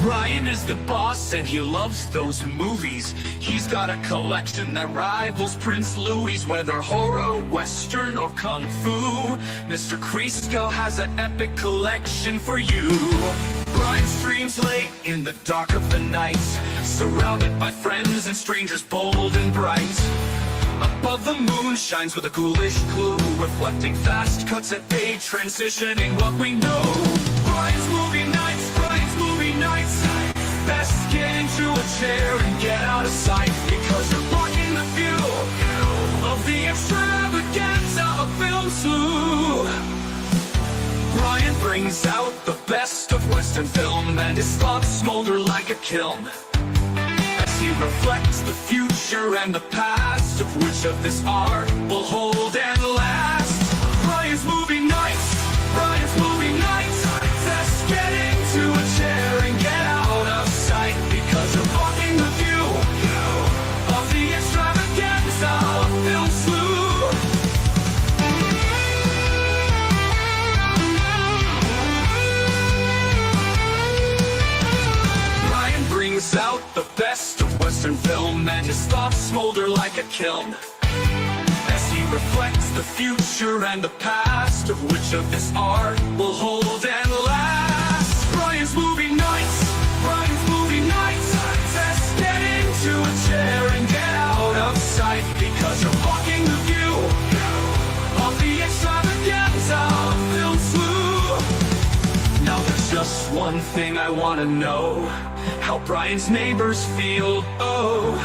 Ryan is the boss and he loves those movies. He's got a collection that rivals Prince Louis. Whether horror, western, or kung fu, Mr. Kreiskel has an epic collection for you. Brian streams late in the dark of the night, surrounded by friends and strangers bold and bright. Above the moon shines with a ghoulish glow, reflecting fast cuts at page, transitioning what we know. Brian's movie nights, Brian's movie nights. Best get into a chair and get out of sight, because you're blocking the view of the extravaganza of film slew. Brian brings out the best of Western film, and his thoughts smolder like a kiln as he reflects the future and the past of which of this art will hold and last. Brian's movie nights, Brian's movie nights. Just get into a chair and get out of sight, because you're blocking the view of the extravaganza of film slew. Brian brings out the best of Western film, and his thoughts smolder like a kiln as he reflects the future and the past of which of this art will hold and last. Brian's movie nights, Brian's movie nights. Just get into a chair and get out of sight, because you're blocking the view of the extravaganza of film slew. Now there's just one thing I want to know: how Brian's neighbors feel. Oh,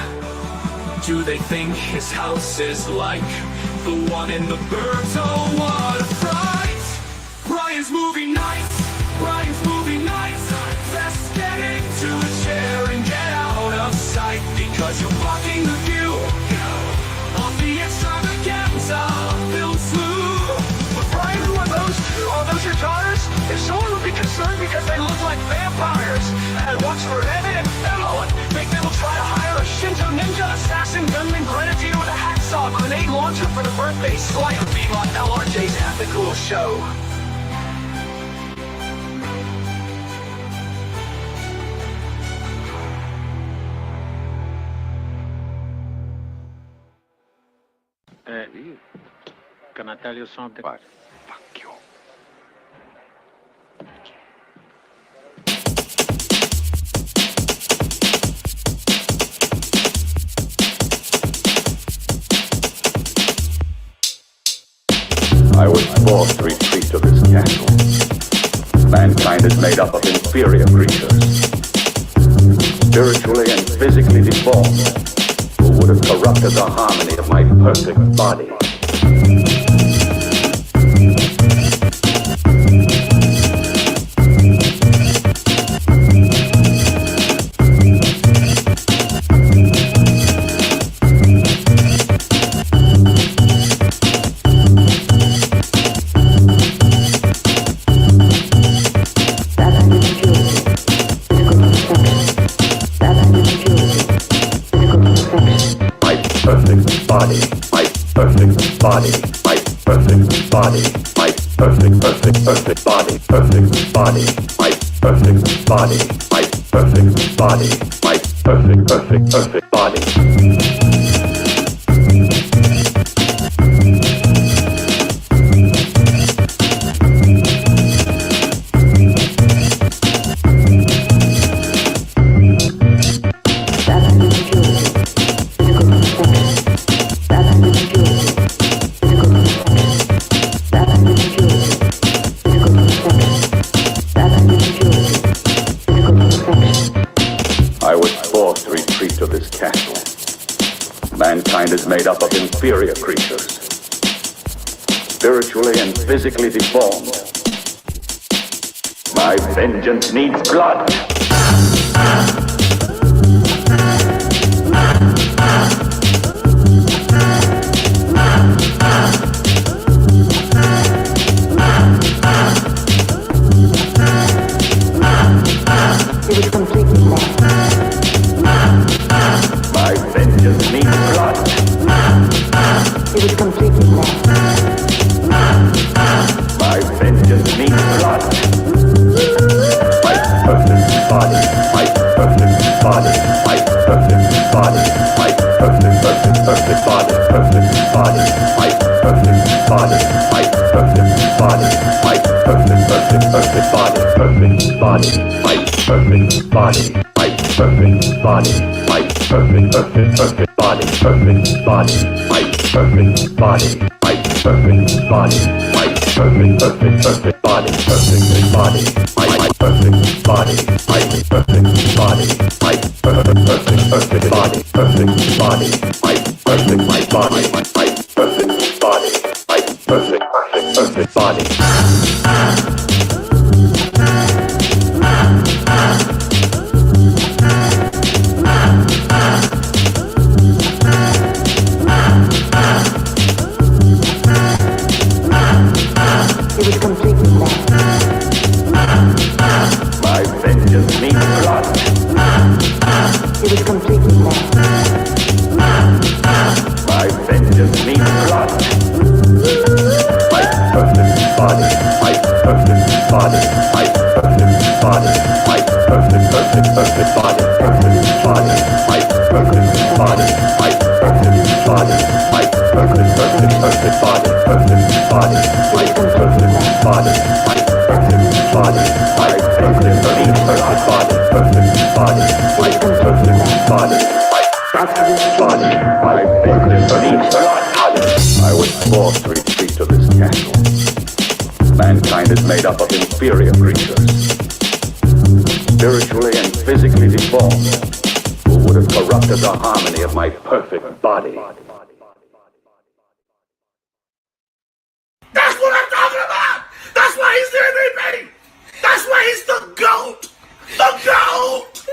do they think his house is like the one in the burbs? Oh, what a fright! Brian's movie nights, Brian's movie nights. Just get into a chair and get out of sight, because you're blocking the view of the extravaganza of film slew. But Brian, who are those? Are those your daughters? If someone would be concerned because they look like vampires, and watch for Evan and Fellow and think they will try to hire a Shinto ninja assassin gunman grenadier with a hacksaw grenade launcher for the birthday slider beam on LRJ's ethical show. Can I tell you something? What? Fuck you. I was forced to retreat to this castle. Mankind is made up of inferior creatures, spiritually and physically deformed, who would have corrupted the harmony of my perfect body. Perfect body, my perfect body, my perfect body, my perfect body. Mankind is made up of inferior creatures, spiritually and physically deformed. My vengeance needs blood. It was completely lost. My vengeance needs blood. It was completely lost. My vengeance needs blood. My perfect body, my perfect body, my perfect body, my perfect body, perfect body, my perfect body, my perfect body, my perfect body, perfect body, my perfect body, my perfect body, my perfect body, perfect body, my perfect body, my perfect body, my perfect body, perfect body, my perfect body, my perfect body, my perfect body, perfect body, my perfect my body, my perfect body, my perfect body. It was completely lost. My vengeance means blood. It was completely lost. My vengeance means blood. My perfect body, my perfect body, my perfect body, my perfect body, perfect body, my perfect body, my perfect body, my perfect body, perfect body, my perfect body, my perfect body, my perfect body, perfect body, my perfect body, my perfect body, my perfect body. I was forced to retreat to this castle. Mankind is made up of inferior creatures, spiritually and physically deformed, who would have corrupted the harmony of my perfect body. That's what I'm talking about! That's why he's the MVP! That's why he's the GOAT! The GOAT!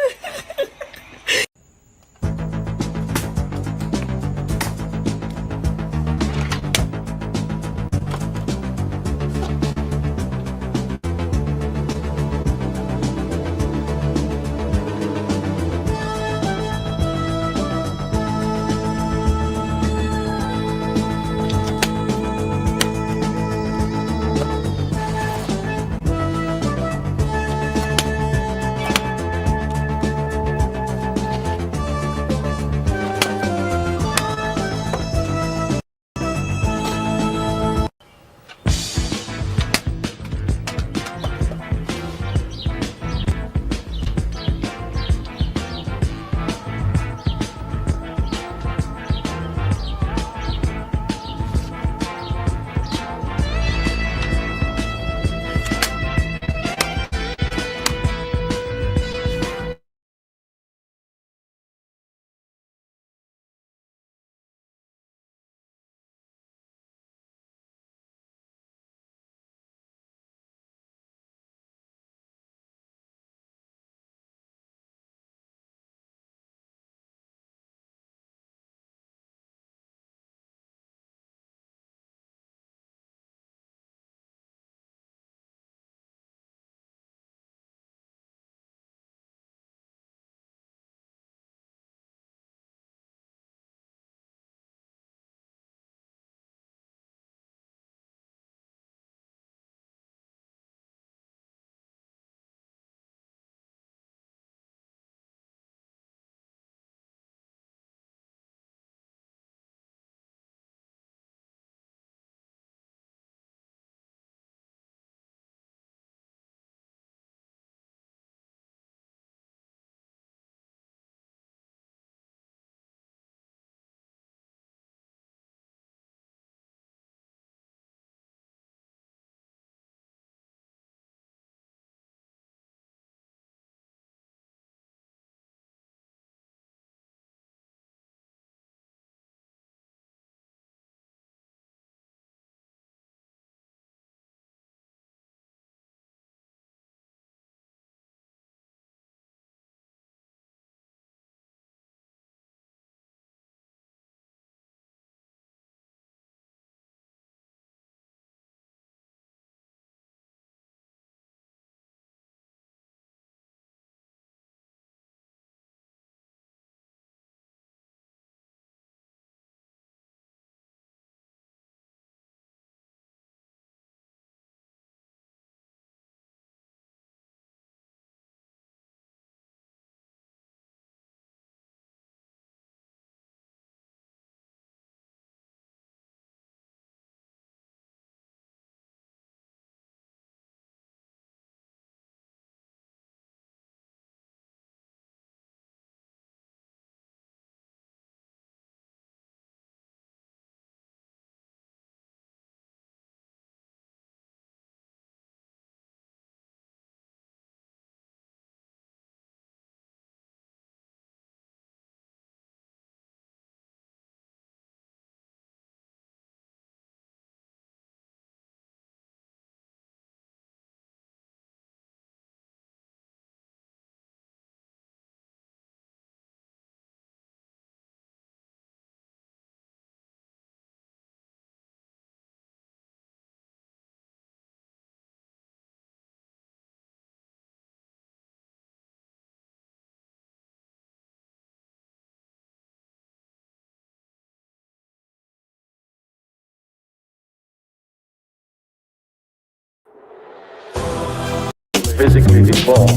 physically deformed,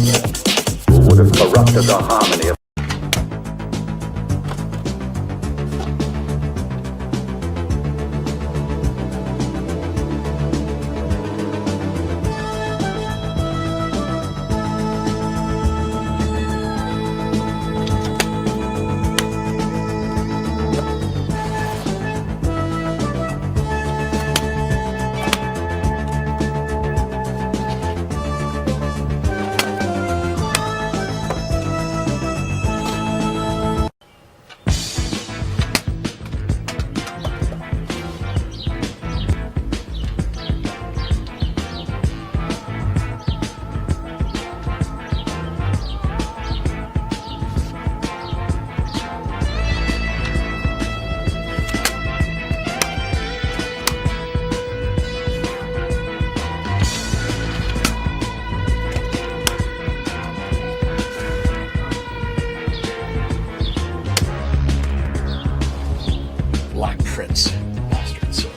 who would have corrupted the harmony of Black Prince, bastard sword.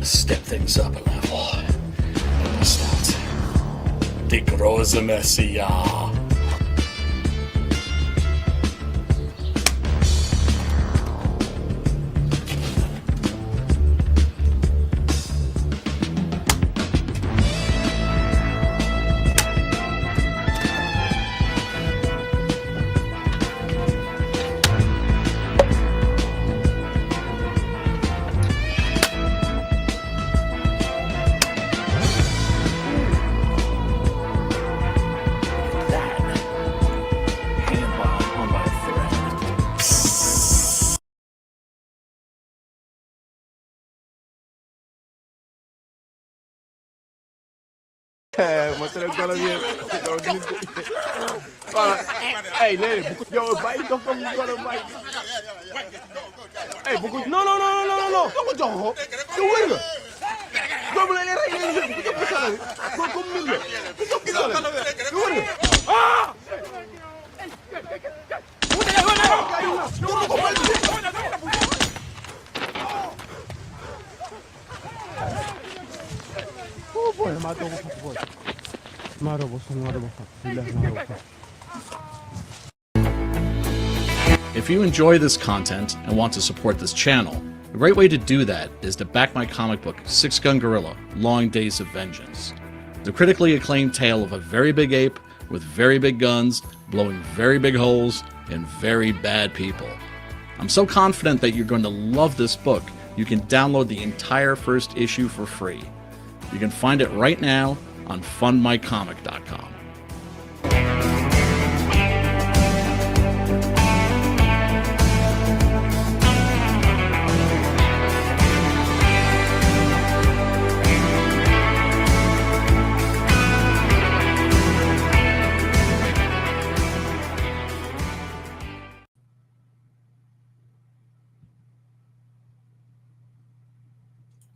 Step things up a level. Start. Die große Messiah. Hey, nee, yow bàyyi dof dof wala bàyyi. Hey, bu ko non. Doo ko jox ko. Yow wër nga. Doomu la rek ngeen jëf ko sala. Ko comme nit la. Ko sala. Yow wër nga. Ah! Oh boy, ma dogo boy. If you enjoy this content and want to support this channel, a great way to do that is to back my comic book, Six Gun Gorilla, Long Days of Vengeance. The critically acclaimed tale of a very big ape with very big guns, blowing very big holes, and very bad people. I'm so confident that you're going to love this book, you can download the entire first issue for free. You can find it right now on fundmycomic.com.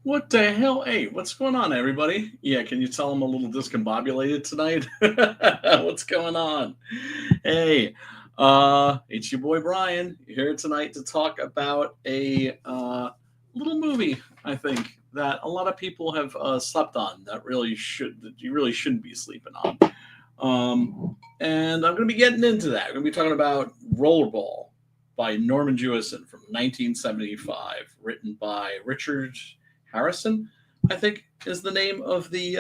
What the hell? Hey, what's going on, everybody? Yeah, can you tell I'm a little discombobulated tonight? What's going on? Hey, it's your boy Brian here tonight to talk about a little movie, I think, that a lot of people have slept on that you really shouldn't be sleeping on. And I'm going to be getting into that. We're going to be talking about Rollerball by Norman Jewison from 1975, written by Richard Harrison, I think, is the name of the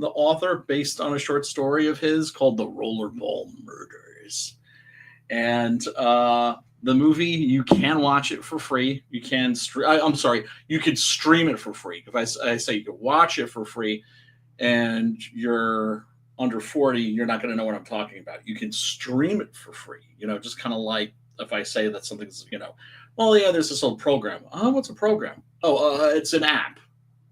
author, based on a short story of his called The Rollerball Murders. And the movie, you can watch it for free. You can you could stream it for free. If I say you can watch it for free, and you're under 40, you're not going to know what I'm talking about. You can stream it for free. Just kind of like if I say that something's, well, yeah, there's this old program. Oh, what's a program? Oh, it's an app,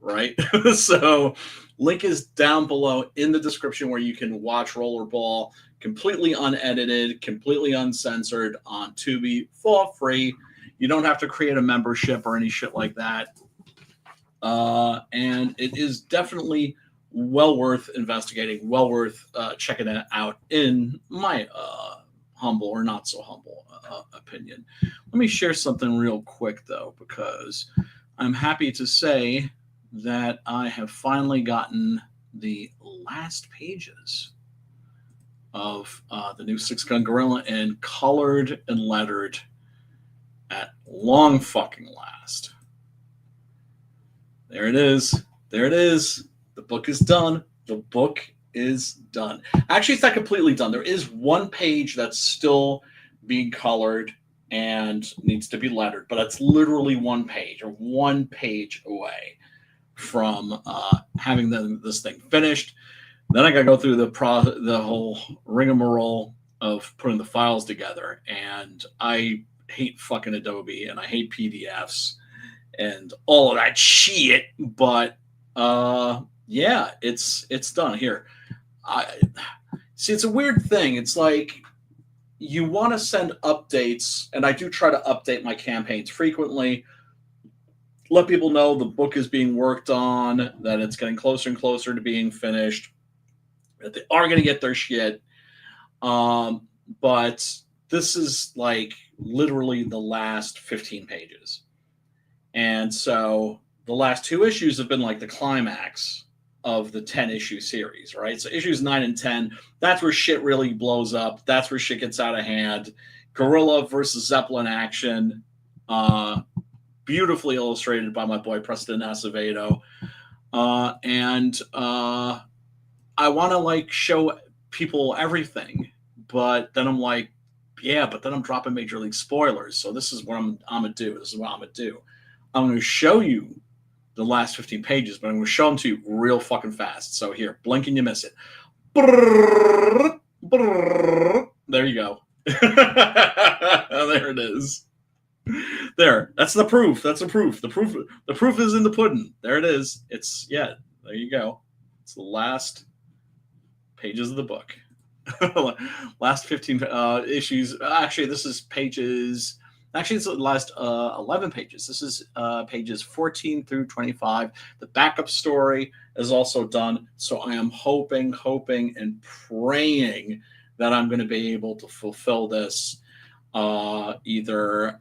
right? So link is down below in the description where you can watch Rollerball completely unedited, completely uncensored on Tubi for free. You don't have to create a membership or any shit like that. And it is definitely well worth investigating, well worth checking it out, in my humble or not so humble opinion. Let me share something real quick, though, because I'm happy to say that I have finally gotten the last pages of the new Six Gun Gorilla and colored and lettered at long fucking last. There it is. There it is. The book is done. The book is done. Actually, it's not completely done. There is one page that's still being colored and needs to be lettered, but that's literally one page away from having this thing finished. Then I got to go through the whole rigmarole of putting the files together, and I hate fucking Adobe and I hate PDFs and all of that shit. But yeah, it's done. Here, I see. It's a weird thing. It's like you want to send updates, and I do try to update my campaigns frequently. Let people know the book is being worked on, that it's getting closer and closer to being finished, that they are going to get their shit. But this is like literally the last 15 pages. And so the last 2 issues have been like the climax of the 10-issue series, right? So issues 9 and 10, that's where shit really blows up. That's where shit gets out of hand. Gorilla versus Zeppelin action. Beautifully illustrated by my boy Preston Acevedo. And I want to like show people everything, but then I'm like, yeah, but then I'm dropping major league spoilers. So this is what I'm gonna do. This is what I'm gonna do. I'm gonna show you the last 15 pages, but I'm gonna show them to you real fucking fast. So here, blink and you miss it. Brrr, brrr. There you go. There it is. There. That's the proof. That's the proof. The proof is in the pudding. There it is. It's there you go. It's the last pages of the book. Last 15 issues. Actually, this is pages. Actually, it's the last 11 pages. This is pages 14 through 25. The backup story is also done. So I am hoping and praying that I'm going to be able to fulfill this either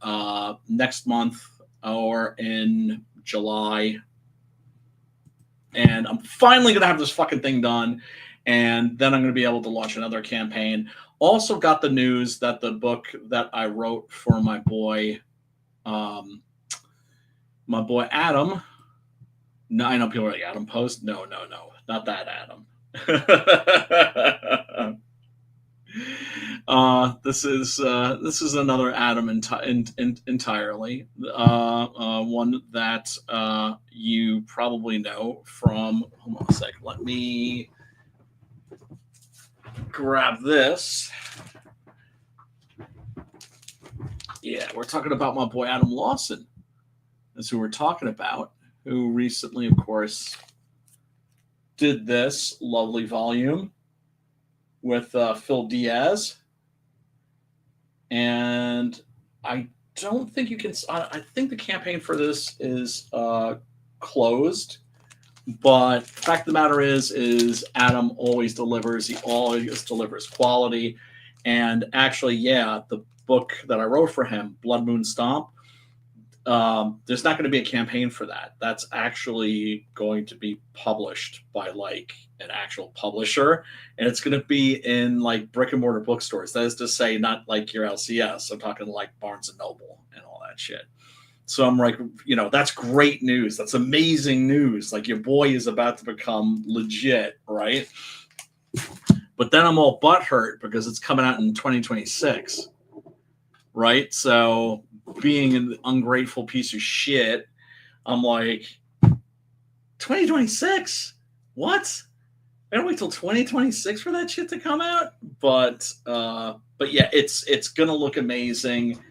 next month or in July. And I'm finally going to have this fucking thing done. And then I'm going to be able to launch another campaign. Also got the news that the book that I wrote for my boy Adam. No, I know people are like, Adam Post. No, not that Adam. This is another Adam entirely. One that you probably know from. Hold on a sec. Let me grab this. Yeah, we're talking about my boy Adam Lawson. That's who we're talking about. Who recently, of course, did this lovely volume with Phil Diaz. And I don't think you can. I think the campaign for this is closed. But the fact of the matter is Adam always delivers. He always delivers quality. And actually, yeah, the book that I wrote for him, Blood Moon Stomp, there's not going to be a campaign for that. That's actually going to be published by like an actual publisher, and it's going to be in like brick and mortar bookstores. That is to say, not like your LCS. I'm talking like Barnes and Noble and all that shit. So I'm like, that's great news. That's amazing news. Like your boy is about to become legit, right? But then I'm all butthurt because it's coming out in 2026, right? So being an ungrateful piece of shit, I'm like, 2026? What? I gotta wait till 2026 for that shit to come out? But yeah, it's gonna look amazing.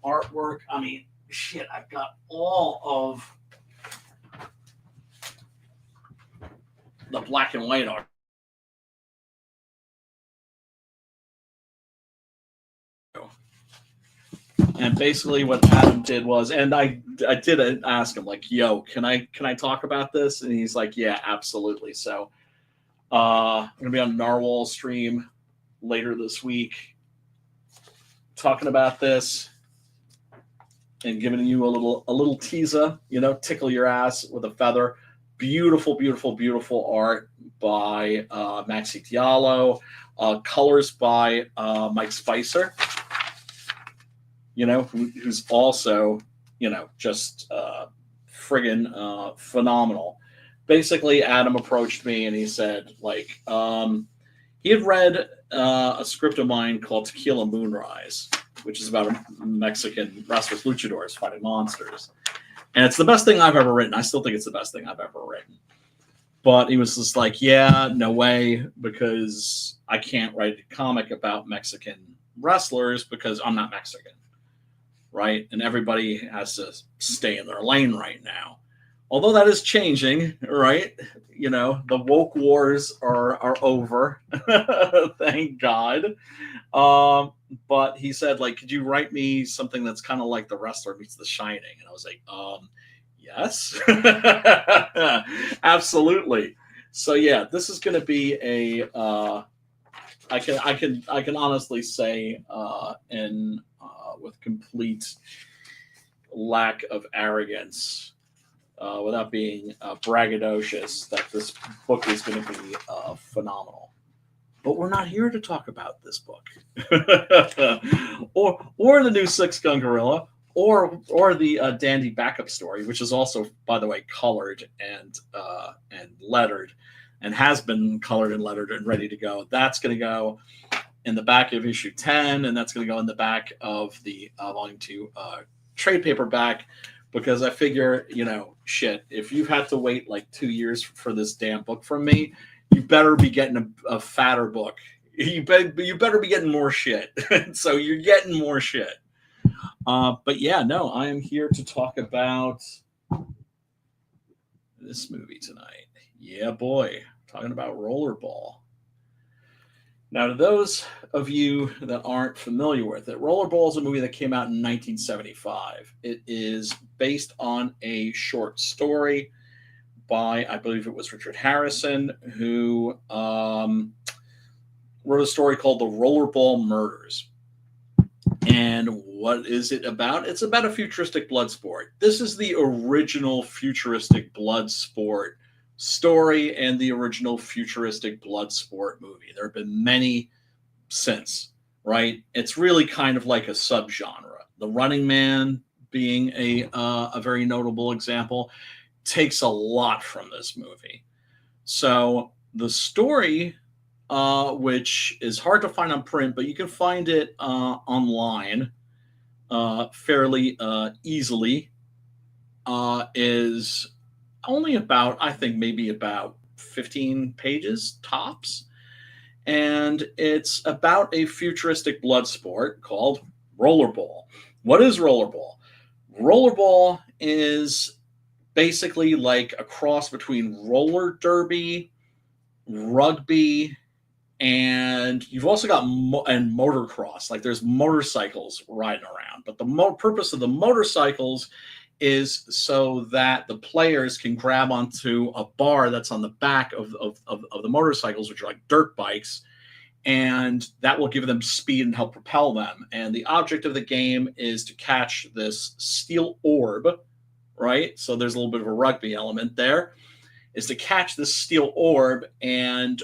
Artwork, I mean, shit, I've got all of the black and white art. And basically what Adam did was, and I did ask him, like, yo, can I talk about this? And he's like, yeah, absolutely. So I'm gonna be on Narwhal stream later this week talking about this and giving you a little teaser, tickle your ass with a feather. Beautiful, beautiful, beautiful art by Maxi Diallo. Colors by Mike Spicer, who's also, just friggin' phenomenal. Basically, Adam approached me and he said, he had read a script of mine called Tequila Moonrise, which is about Mexican wrestlers, luchadors fighting monsters. And it's the best thing I've ever written. I still think it's the best thing I've ever written. But he was just like, yeah, no way, because I can't write a comic about Mexican wrestlers because I'm not Mexican, right? And everybody has to stay in their lane right now. Although that is changing, right? The woke wars are over, thank God. But he said, could you write me something that's kind of like The Wrestler meets The Shining? And I was like, yes, absolutely. So yeah, this is going to be I can honestly say, with complete lack of arrogance, without being braggadocious, that this book is going to be phenomenal. But we're not here to talk about this book, or the new Six Gun Gorilla, or the Dandy backup story, which is also, by the way, colored and lettered, and has been colored and lettered and ready to go. That's going to go in the back of issue 10, and that's going to go in the back of the volume 2 trade paperback. Because I figure, shit, if you've had to wait 2 years for this damn book from me, you better be getting a fatter book. You better be getting more shit. So you're getting more shit. But yeah, no, I am here to talk about this movie tonight. Yeah, boy, talking about Rollerball. Now, to those of you that aren't familiar with it, Rollerball is a movie that came out in 1975. It is based on a short story by, I believe it was Richard Harrison, who wrote a story called The Rollerball Murders. And what is it about? It's about a futuristic blood sport. This is the original futuristic blood sport story and the original futuristic blood sport movie. There have been many since, right? It's really kind of like a subgenre. The Running Man being a very notable example, takes a lot from this movie. So the story, which is hard to find on print, but you can find it online fairly easily, is only about, I think, maybe about 15 pages tops. And it's about a futuristic blood sport called Rollerball. What is Rollerball? Rollerball is basically like a cross between roller derby, rugby, and you've also got and motocross. There's motorcycles riding around. But the purpose of the motorcycles is so that the players can grab onto a bar that's on the back of the motorcycles, which are like dirt bikes, and that will give them speed and help propel them. And the object of the game is to catch this steel orb, right? So there's a little bit of a rugby element there, is to catch this steel orb and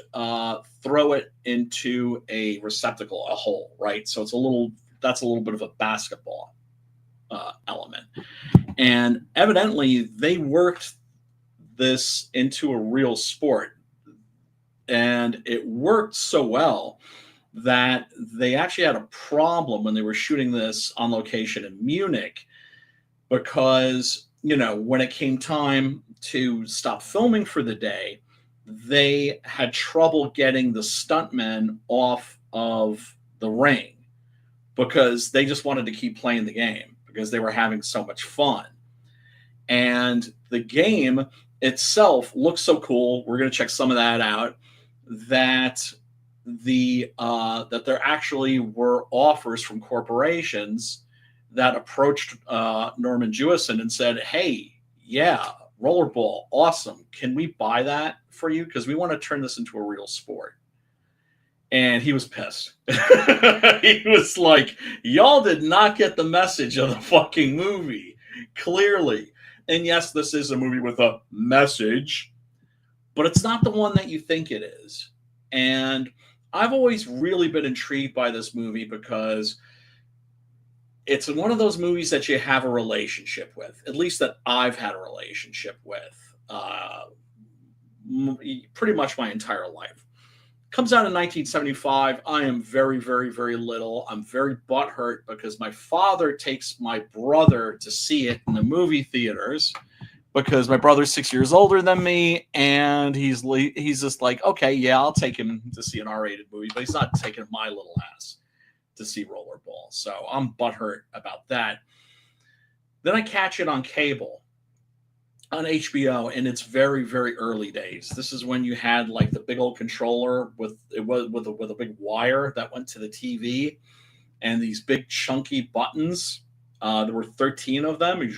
throw it into a receptacle, a hole, right? So that's a little bit of a basketball element. And evidently they worked this into a real sport, and it worked so well that they actually had a problem when they were shooting this on location in Munich, because when it came time to stop filming for the day, they had trouble getting the stuntmen off of the ring because they just wanted to keep playing the game because they were having so much fun. And the game itself looks so cool. We're going to check some of that out. That there actually were offers from corporations that approached Norman Jewison and said, "Hey, yeah, Rollerball, awesome. Can we buy that for you? Because we want to turn this into a real sport." And he was pissed. He was like, y'all did not get the message of the fucking movie, clearly. And yes, this is a movie with a message, but it's not the one that you think it is. And I've always really been intrigued by this movie because it's one of those movies that you have a relationship with, at least that I've had a relationship with pretty much my entire life. Comes out in 1975. I am very, very, very little. I'm very butthurt because my father takes my brother to see it in the movie theaters because my brother's 6 years older than me, and he's just like, okay, yeah, I'll take him to see an R-rated movie, but he's not taking my little ass to see Rollerball. So I'm butthurt about that. Then I catch it on cable on HBO, and it's very, very early days. This is when you had like the big old controller with a big wire that went to the TV, and these big chunky buttons. There were 13 of them,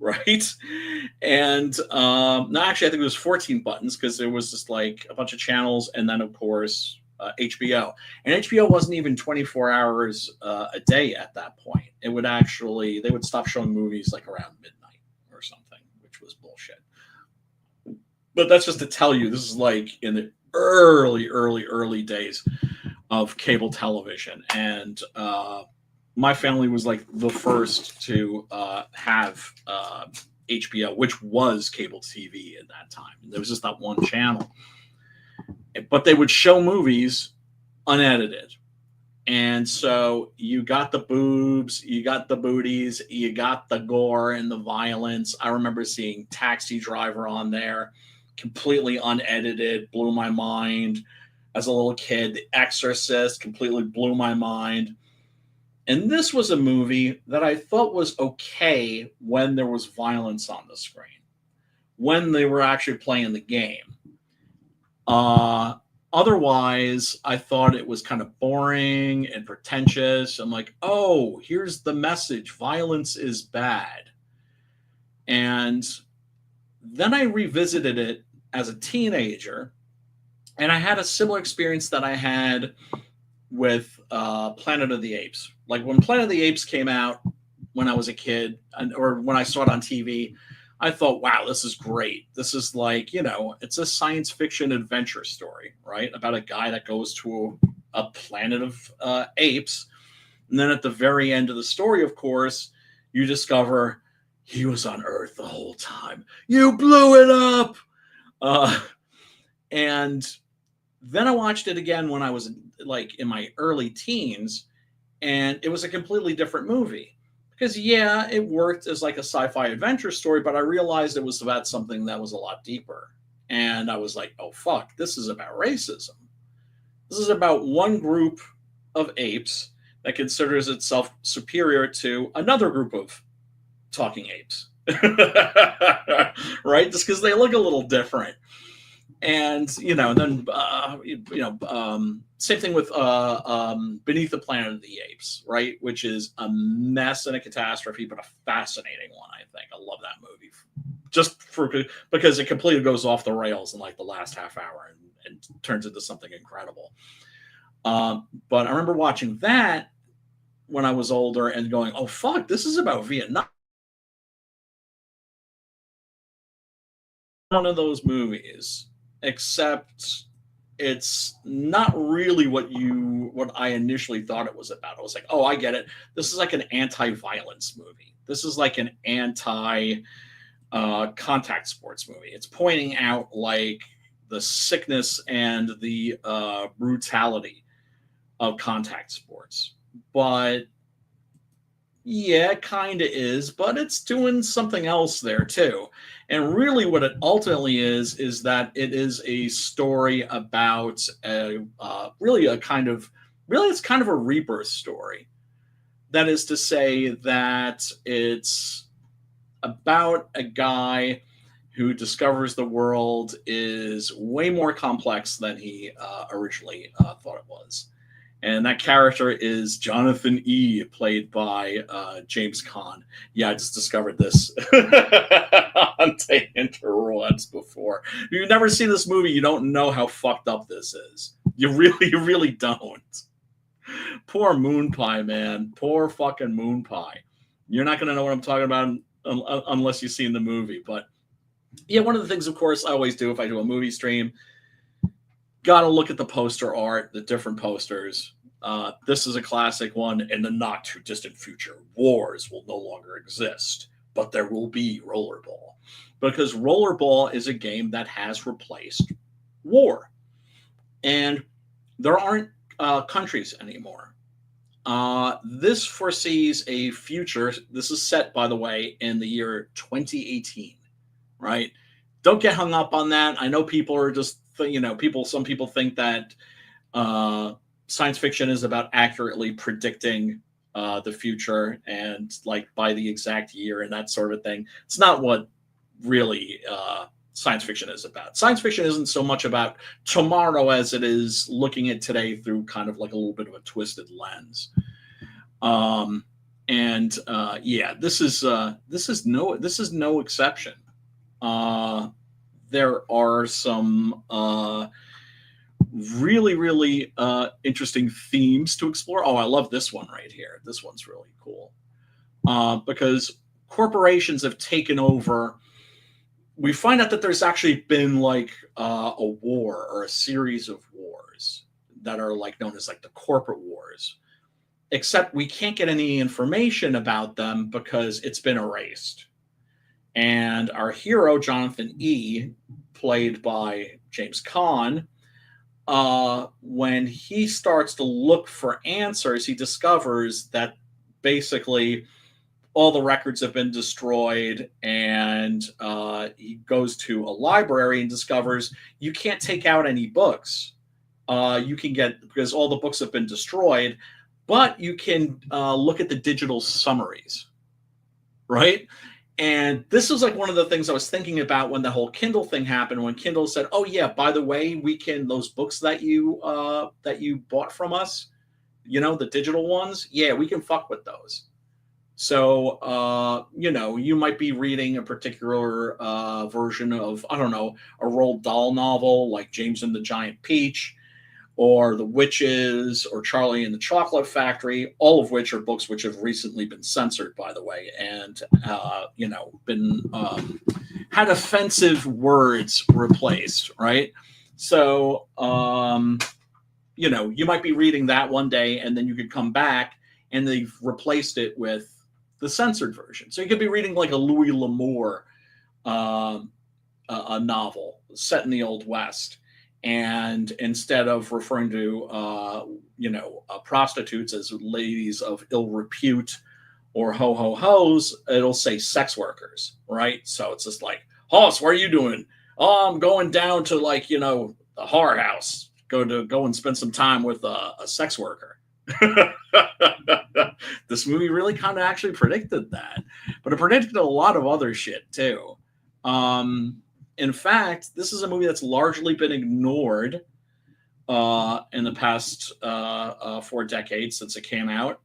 right? And no, actually, I think it was 14 buttons because there was just like a bunch of channels, and then of course HBO. And HBO wasn't even 24 hours a day at that point. It would actually, they would stop showing movies like around midnight or something, which was bullshit. But that's just to tell you, this is like in the early days of cable television. And my family was like the first to have HBO, which was cable TV at that time. There was just that one channel. But they would show movies unedited. And so you got the boobs, you got the booties, you got the gore and the violence. I remember seeing Taxi Driver on there, completely unedited, blew my mind as a little kid. The Exorcist completely blew my mind. And this was a movie that I thought was okay when there was violence on the screen, when they were actually playing the game. Otherwise, I thought it was kind of boring and pretentious. I'm like, oh, here's the message. Violence is bad. And then I revisited it as a teenager, and I had a similar experience that I had with Planet of the Apes. Like when Planet of the Apes came out when I was a kid, or when I saw it on TV, I thought, wow, this is great. This is like, you know, it's a science fiction adventure story, right? About a guy that goes to a planet of apes. And then at the very end of the story, of course, you discover he was on Earth the whole time. You blew it up. And then I watched it again when I was like in my early teens, and it was a completely different movie. Because, yeah, it worked as like a sci-fi adventure story, but I realized it was about something that was a lot deeper. And I was like, oh, fuck, this is about racism. This is about one group of apes that considers itself superior to another group of talking apes. Right? Just because they look a little different. And, you know, then, same thing with Beneath the Planet of the Apes, right? Which is a mess and a catastrophe, but a fascinating one, I think. I love that movie because it completely goes off the rails in like the last half hour and turns into something incredible. But I remember watching that when I was older and going, oh, fuck, this is about Vietnam. One of those movies, except it's not really what I initially thought it was about. I was like, oh, I get it. This is like an anti-violence movie. This is like an anti-contact sports movie. It's pointing out like the sickness and the brutality of contact sports. But yeah, it kind of is, but it's doing something else there too. And really what it ultimately is that it is a story about it's kind of a rebirth story. That is to say that it's about a guy who discovers the world is way more complex than he originally thought it was. And that character is Jonathan E., played by James Caan. Yeah, I just discovered this on interwebs before. If you've never seen this movie, you don't know how fucked up this is. You really don't. Poor Moon Pie, man. Poor fucking Moon Pie. You're not going to know what I'm talking about unless you've seen the movie. But yeah, one of the things, of course, I always do if I do a movie stream, got to look at the poster art, the different posters. This is a classic one. In the not too distant future, wars will no longer exist, but there will be Rollerball. Because Rollerball is a game that has replaced war. And there aren't countries anymore. This foresees a future. This is set, by the way, in the year 2018, right? Don't get hung up on that. I know people are just, some people think that science fiction is about accurately predicting the future and like by the exact year and that sort of thing. It's not what really science fiction is about. Science fiction isn't so much about tomorrow as it is looking at today through kind of like a little bit of a twisted lens. Yeah, this is no exception. There are some really interesting themes to explore. Oh, I love this one right here. This one's really cool because corporations have taken over. We find out that there's actually been like a war or a series of wars that are like known as like the corporate wars, except we can't get any information about them because it's been erased. And our hero, Jonathan E., played by James Caan, when he starts to look for answers, he discovers that basically all the records have been destroyed, and he goes to a library and discovers you can't take out any books. You can get, because all the books have been destroyed, but you can look at the digital summaries, right? And this was like one of the things I was thinking about when the whole Kindle thing happened, when Kindle said, oh yeah, by the way, we can, those books that you bought from us, the digital ones, yeah, we can fuck with those. So, you might be reading a particular version of, I don't know, a Roald Dahl novel like James and the Giant Peach, or The Witches, or Charlie and the Chocolate Factory, all of which are books which have recently been censored, by the way, and, been had offensive words replaced, right? So, you might be reading that one day, and then you could come back, and they've replaced it with the censored version. So you could be reading like a Louis L'Amour a novel set in the Old West, and instead of referring to prostitutes as ladies of ill repute or ho-ho-hos, it'll say sex workers, right? So it's just like, Hoss, what are you doing? Oh, I'm going down to like, the whorehouse. Go and spend some time with a sex worker. This movie really kind of actually predicted that, but it predicted a lot of other shit too. In fact, this is a movie that's largely been ignored in the past 4 decades since it came out,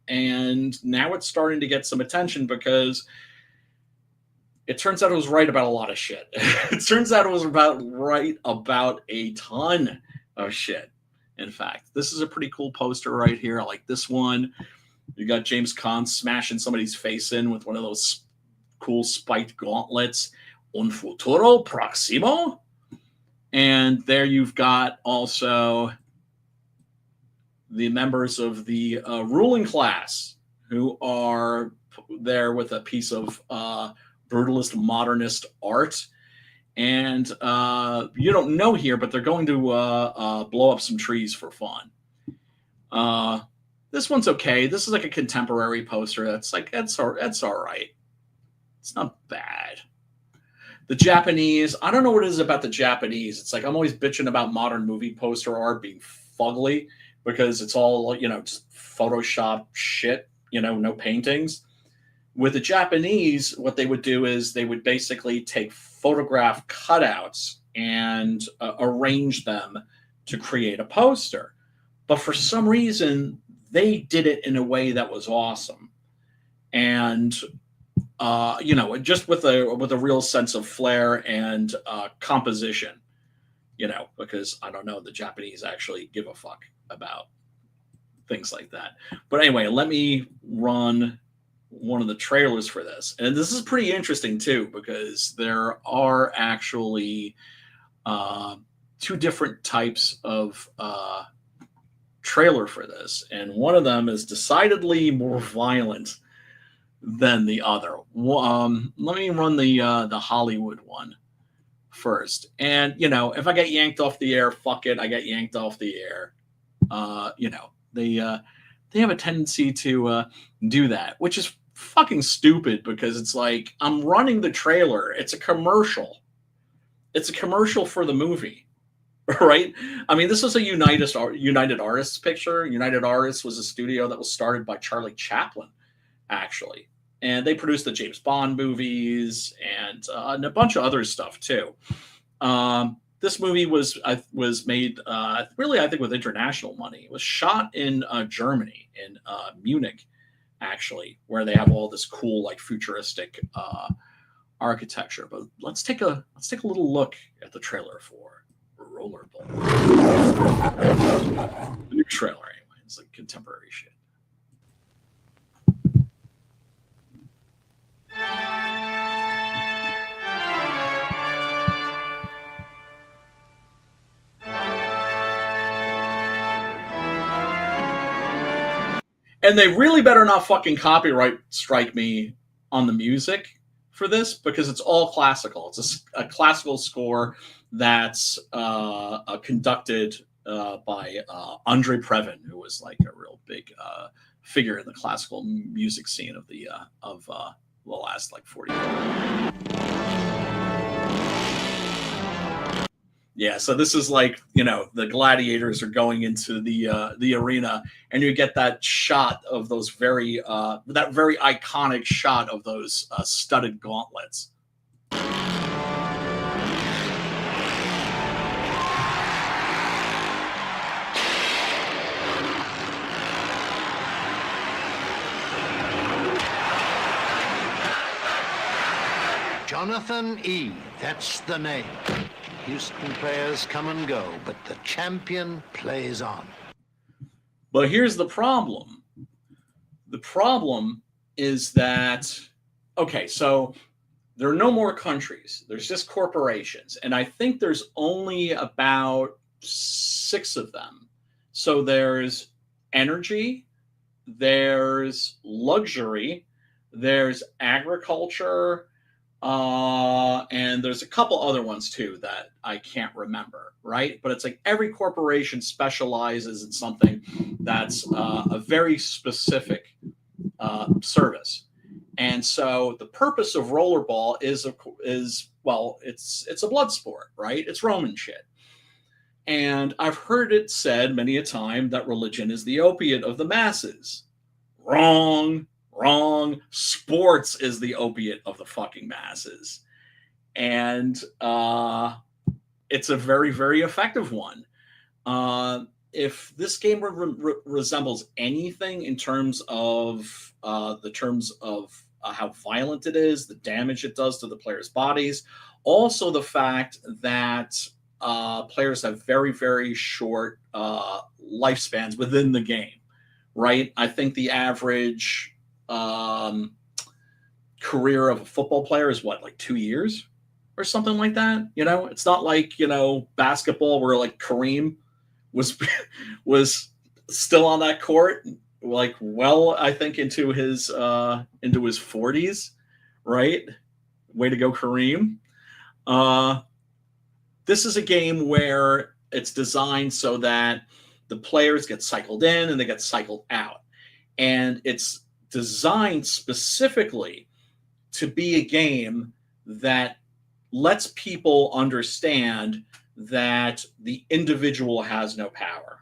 and now it's starting to get some attention because it turns out it was right about a lot of shit. It turns out it was right about a ton of shit. In fact, this is a pretty cool poster right here. I like this one. You got James Caan smashing somebody's face in with one of those cool spiked gauntlets. Un futuro próximo. And there you've got also the members of the ruling class who are there with a piece of brutalist modernist art. And you don't know here, but they're going to blow up some trees for fun. This one's okay. This is like a contemporary poster. That's all right. It's not bad. The Japanese, I don't know what it is about the Japanese. It's like I'm always bitching about modern movie poster art being fugly because it's all, just Photoshop shit, no paintings. With the Japanese, what they would do is they would basically take photograph cutouts and arrange them to create a poster. But for some reason, they did it in a way that was awesome. And, just with a real sense of flair and composition. because I don't know, the Japanese actually give a fuck about things like that. But anyway, let me run one of the trailers for this. And this is pretty interesting too, because there are actually two different types of trailer for this. And one of them is decidedly more violent than the other. Let me run the Hollywood one first. And, if I get yanked off the air, fuck it, I get yanked off the air. They have a tendency to do that, which is fucking stupid, because it's like, I'm running the trailer. It's a commercial. It's a commercial for the movie, right? I mean, this is a United Artists picture. United Artists was a studio that was started by Charlie Chaplin, actually. And they produced the James Bond movies and a bunch of other stuff too. This movie was made really, I think, with international money. It was shot in Germany, in Munich, actually, where they have all this cool, like, futuristic architecture. But let's take a little look at the trailer for Rollerball. The new trailer, anyway. It's like contemporary shit. And they really better not fucking copyright strike me on the music for this, because it's all classical. It's a classical score that's conducted by Andre Previn, who was like a real big figure in the classical music scene of the last like 40 years. Yeah, so this is like, the gladiators are going into the arena, and you get that shot of those very iconic shot of those studded gauntlets. Jonathan E., that's the name. Houston players come and go, but the champion plays on. But here's the problem. The problem is that, okay, so there are no more countries. There's just corporations. And I think there's only about 6 of them. So there's energy, there's luxury, there's agriculture, and there's a couple other ones too that I can't remember, right? But it's like every corporation specializes in something that's a very specific service. And so the purpose of Rollerball is it's a blood sport, right? It's Roman shit. And I've heard it said many a time that religion is the opiate of the masses. Wrong. Sports is the opiate of the fucking masses. And it's a very, very effective one. If this game resembles anything in terms of how violent it is, the damage it does to the players' bodies, also the fact that players have very, very short lifespans within the game, right? I think the average career of a football player is like 2 years or something like that. It's not like, basketball where like Kareem was still on that court, like, I think into his 40s, right? Way to go, Kareem. This is a game where it's designed so that the players get cycled in and they get cycled out. And it's designed specifically to be a game that lets people understand that the individual has no power.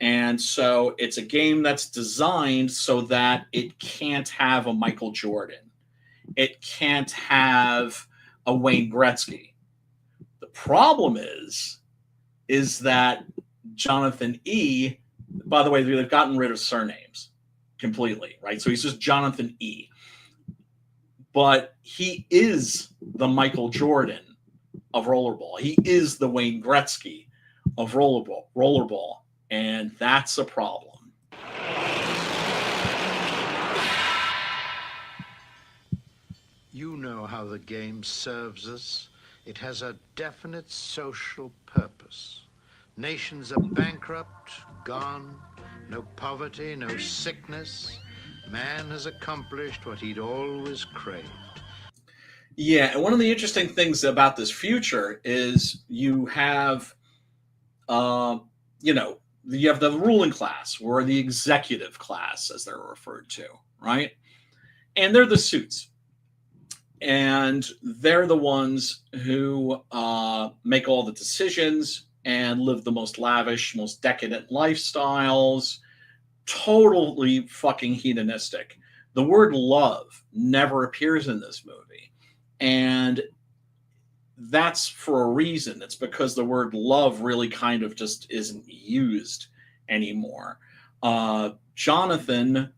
And so it's a game that's designed so that it can't have a Michael Jordan. It can't have a Wayne Gretzky. The problem is that Jonathan E., by the way, they've gotten rid of surnames completely, right? So he's just Jonathan E. But he is the Michael Jordan of Rollerball. He is the Wayne Gretzky of Rollerball, and that's a problem. You know how the game serves us. It has a definite social purpose. Nations are bankrupt, gone, no poverty, no sickness. Man has accomplished what he'd always craved. Yeah, and one of the interesting things about this future is you have, you have the ruling class or the executive class, as they're referred to, right? And they're the suits. And they're the ones who make all the decisions and live the most lavish, most decadent lifestyles, totally fucking hedonistic. The word love never appears in this movie. And that's for a reason. It's because the word love really kind of just isn't used anymore. Jonathan,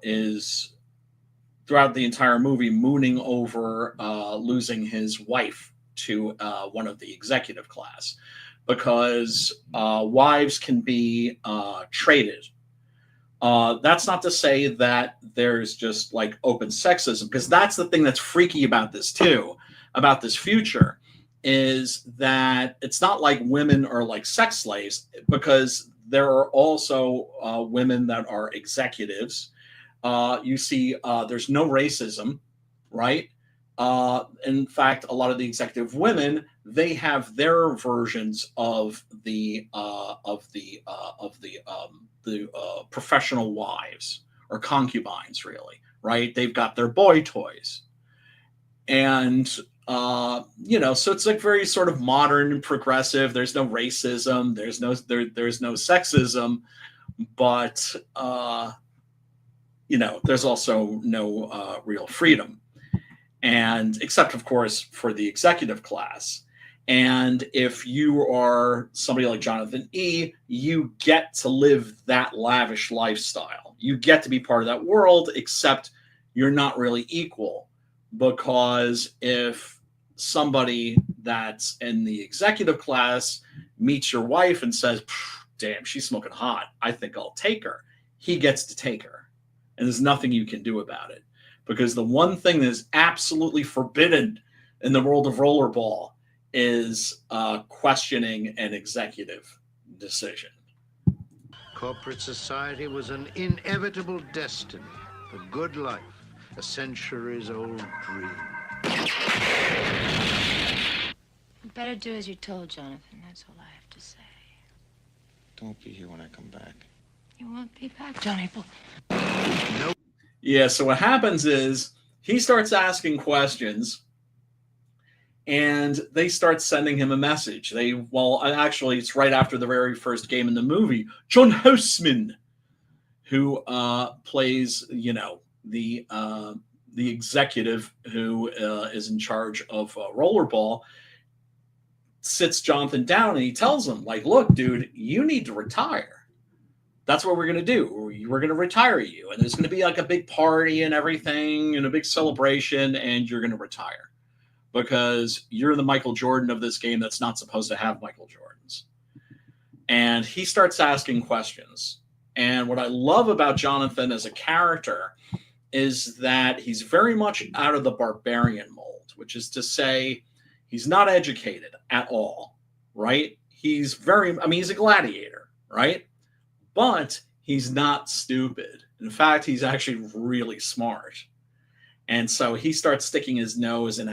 is throughout the entire movie mooning over losing his wife to one of the executive class, because wives can be traded. That's not to say that there's just like open sexism, because that's the thing that's freaky about this too, about this future, is that it's not like women are like sex slaves, because there are also women that are executives. You see, there's no racism, right? In fact, a lot of the executive women, they have their versions of the professional wives or concubines, really, right? They've got their boy toys, and so it's like very sort of modern and progressive. There's no racism, there's no sexism, but there's also no real freedom, and except of course for the executive class. And if you are somebody like Jonathan E., you get to live that lavish lifestyle. You get to be part of that world, except you're not really equal, because if somebody that's in the executive class meets your wife and says, damn, she's smoking hot, I think I'll take her, he gets to take her. And there's nothing you can do about it, because the one thing that is absolutely forbidden in the world of Rollerball is questioning an executive decision. Corporate society was an inevitable destiny, a good life, a centuries-old dream. You better do as you're told, Jonathan. That's all I have to say. Don't be here when I come back. You won't be back, Johnny. Yeah, so what happens is he starts asking questions, and they start sending him a message. Actually, it's right after the very first game in the movie. John Houseman, who plays, the executive who is in charge of Rollerball, sits Jonathan down and he tells him, like, look, dude, you need to retire. That's what we're going to do. We're going to retire you. And there's going to be like a big party and everything and a big celebration, and you're going to retire, because you're the Michael Jordan of this game that's not supposed to have Michael Jordans. And he starts asking questions. And what I love about Jonathan as a character is that he's very much out of the barbarian mold, which is to say he's not educated at all, right? He's a gladiator, right? But he's not stupid. In fact, he's actually really smart. And so he starts sticking his nose in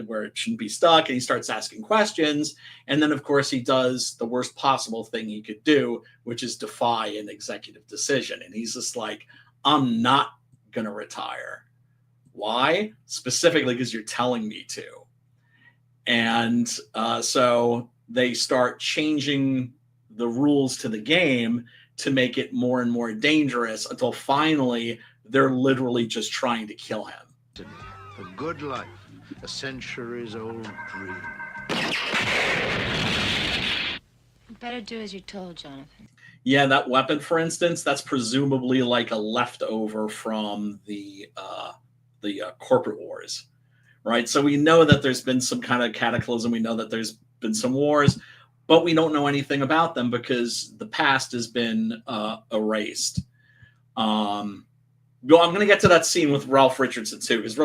where it shouldn't be stuck, and he starts asking questions. And then, of course, he does the worst possible thing he could do, which is defy an executive decision. And he's just like, I'm not going to retire. Why? Specifically because you're telling me to. And so they start changing the rules to the game to make it more and more dangerous, until finally they're literally just trying to kill him. A good life, a centuries-old dream. You better do as you're told, Jonathan. Yeah, that weapon, for instance, that's presumably like a leftover from the corporate wars, right? So we know that there's been some kind of cataclysm. We know that there's been some wars, but we don't know anything about them because the past has been erased. Well, I'm going to get to that scene with Ralph Richardson too, because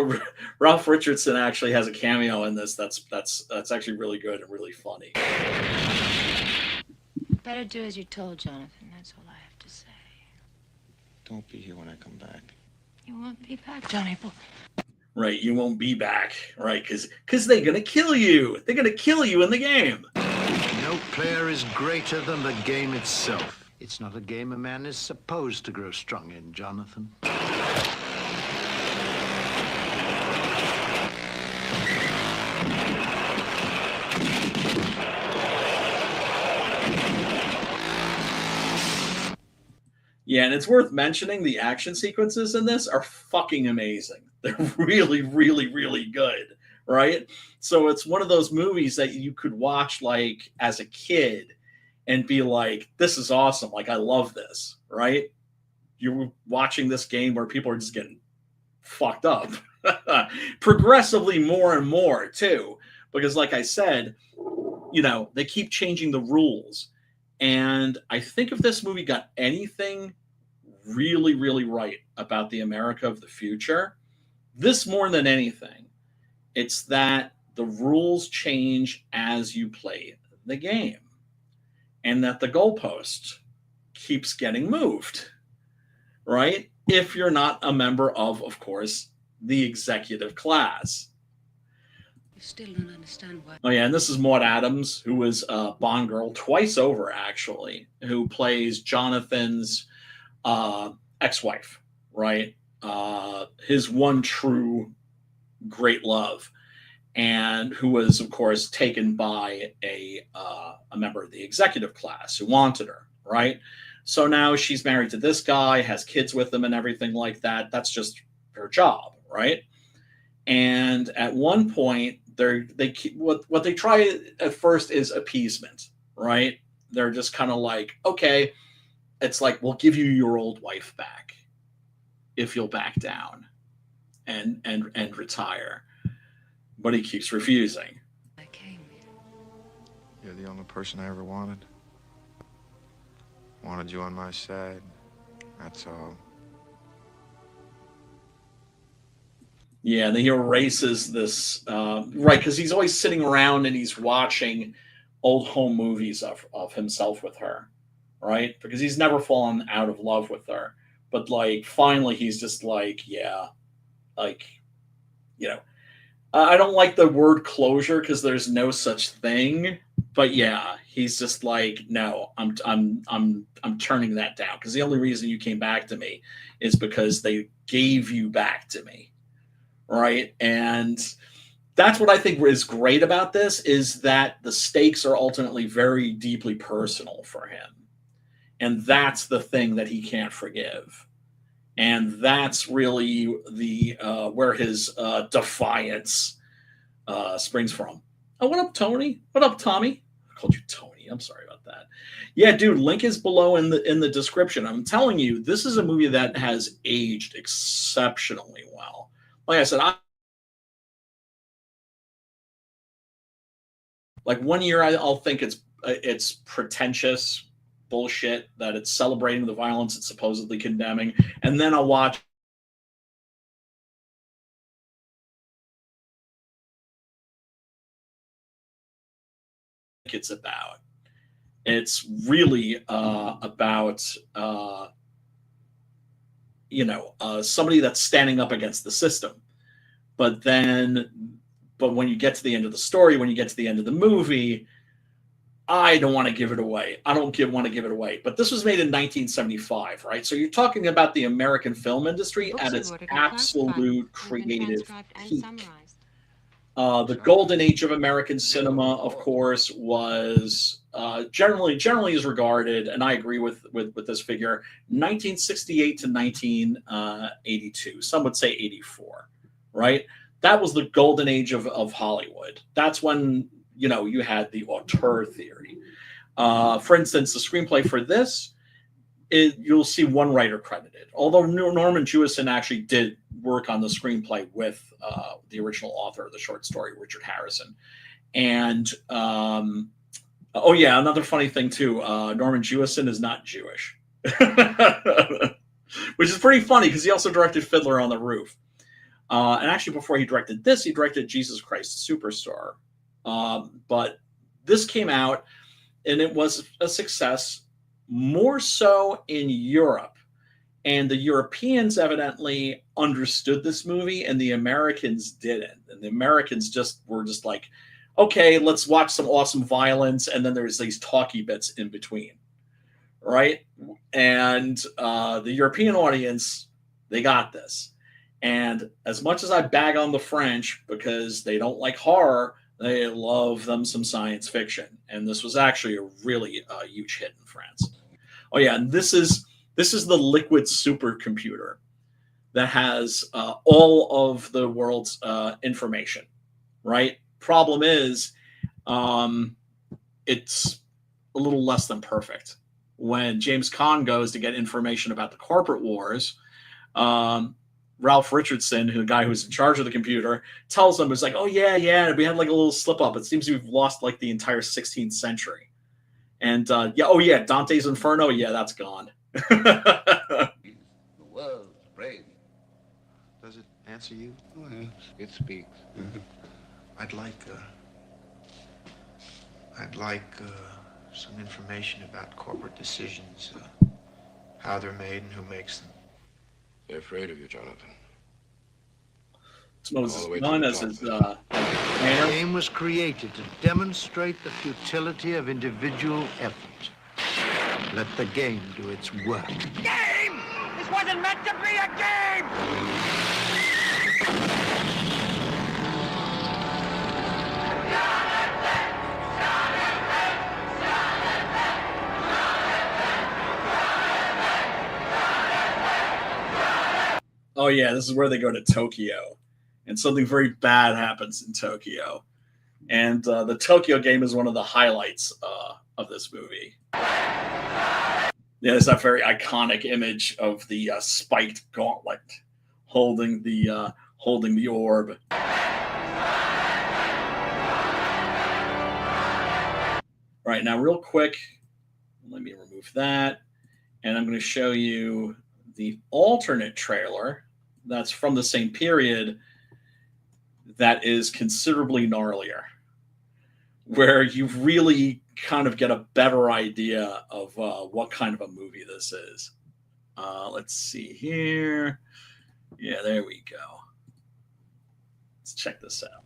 Ralph Richardson actually has a cameo in this. That's actually really good and really funny. Better do as you're told, Jonathan. That's all I have to say. Don't be here when I come back. You won't be back, Johnny boy. Right, you won't be back, right? Because they're going to kill you. They're going to kill you in the game. No player is greater than the game itself. It's not a game a man is supposed to grow strong in, Jonathan. Yeah, and it's worth mentioning the action sequences in this are fucking amazing. They're really, really, really good, right? So it's one of those movies that you could watch like as a kid and be like, this is awesome. Like, I love this, right? You're watching this game where people are just getting fucked up progressively more and more too. Because like I said, you know, they keep changing the rules. And I think if this movie got anything really, really right about the America of the future, this more than anything, it's that the rules change as you play the game and that the goalpost keeps getting moved, right? If you're not a member of course, the executive class. You still don't understand why. Oh yeah, and this is Maud Adams, who was a Bond girl twice over, actually, who plays Jonathan's ex-wife, right? His one true great love, and who was, of course, taken by a member of the executive class who wanted her, right? So now she's married to this guy, has kids with him, and everything like that. That's just her job, right? And at one point, what they try at first is appeasement, right? They're just kind of like, okay, it's like, we'll give you your old wife back if you'll back down and retire. But he keeps refusing. I came here. You're the only person I ever wanted. Wanted you on my side. That's all. Yeah, and then he erases this, right, because he's always sitting around and he's watching old home movies of himself with her, right? Because he's never fallen out of love with her. But, like, finally he's just like, yeah, like, you know, I don't like the word closure because there's no such thing. But yeah, he's just like, no, I'm turning that down because the only reason you came back to me is because they gave you back to me. Right. And that's what I think is great about this, is that the stakes are ultimately very deeply personal for him. And that's the thing that he can't forgive. And that's really the where his defiance springs from. Oh, what up, Tony? What up, Tommy? I called you Tony. I'm sorry about that. Yeah, dude, link is below in the description. I'm telling you, this is a movie that has aged exceptionally well. Like I said, like 1 year I'll think it's pretentious bullshit that it's celebrating the violence it's supposedly condemning, and then I'll watch it's about. It's really about somebody that's standing up against the system. But when you get to the end of the story, when you get to the end of the movie, I don't want to give it away. I don't want to give it away. But this was made in 1975, right? So you're talking about the American film industry at its absolute creative peak. The golden age of American cinema, of course, was generally is regarded, and I agree with this figure, 1968 to 1982. Some would say 84, right? That was the golden age of Hollywood. That's when, you had the auteur theory. For instance, the screenplay for this you'll see one writer credited. Although Norman Jewison actually did work on the screenplay with the original author of the short story, Richard Harrison. And oh yeah, another funny thing too. Norman Jewison is not Jewish, which is pretty funny because he also directed Fiddler on the Roof. And actually, before he directed this, he directed Jesus Christ Superstar. But this came out, and it was a success, more so in Europe. And the Europeans evidently understood this movie, and the Americans didn't. And the Americans were just like, okay, let's watch some awesome violence, and then there's these talky bits in between, right? And the European audience, they got this. And as much as I bag on the French because they don't like horror, they love them some science fiction. And this was actually a really huge hit in France. Oh yeah, and this is the liquid supercomputer that has all of the world's information, right? Problem is, it's a little less than perfect. When James Caan goes to get information about the corporate wars, Ralph Richardson, the guy who's in charge of the computer, tells them, it's like, oh yeah, we had like a little slip up. It seems we've lost like the entire 16th century. And Dante's Inferno, yeah, that's gone. The world's brave. Does it answer you? Well, it speaks. I'd like some information about corporate decisions, how they're made and who makes them. They're afraid of you, Jonathan. It's Moses All the way Nunn to as the his The game was created to demonstrate the futility of individual effort. Let the game do its work. Game! This wasn't meant to be a game! Oh yeah, this is where they go to Tokyo, and something very bad happens in Tokyo. And the Tokyo game is one of the highlights of this movie. Yeah, it's that very iconic image of the spiked gauntlet holding the orb. Right, now real quick, let me remove that, and I'm going to show you the alternate trailer that's from the same period that is considerably gnarlier, where you really kind of get a better idea of what kind of a movie this is. Let's see here. Yeah, there we go. Let's check this out.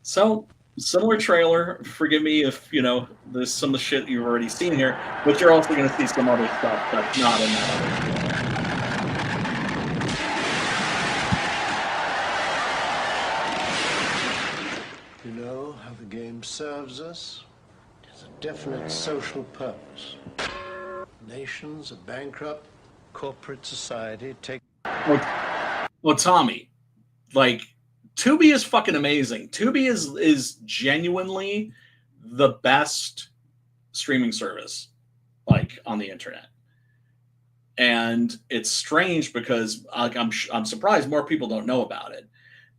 So, similar trailer. Forgive me if, there's some of the shit you've already seen here, but you're also going to see some other stuff that's not in that other trailer. You know how the game serves us? It has a definite social purpose. Nations are bankrupt. Corporate society take... Well, Tommy, like, Tubi is fucking amazing. Tubi is genuinely the best streaming service, like, on the internet. And it's strange because I'm surprised more people don't know about it.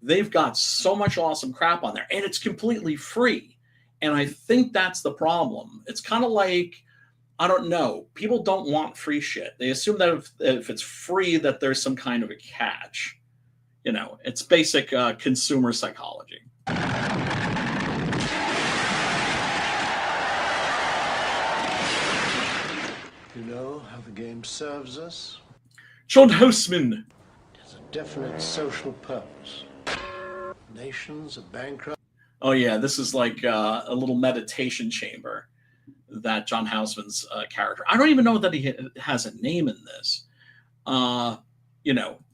They've got so much awesome crap on there, and it's completely free. And I think that's the problem. It's kind of like, I don't know, people don't want free shit. They assume that if it's free, that there's some kind of a catch. It's basic consumer psychology. You know how the game serves us? John Houseman. It has a definite social purpose. Nations are bankrupt. Oh yeah, this is like a little meditation chamber that John Houseman's character. I don't even know that he has a name in this.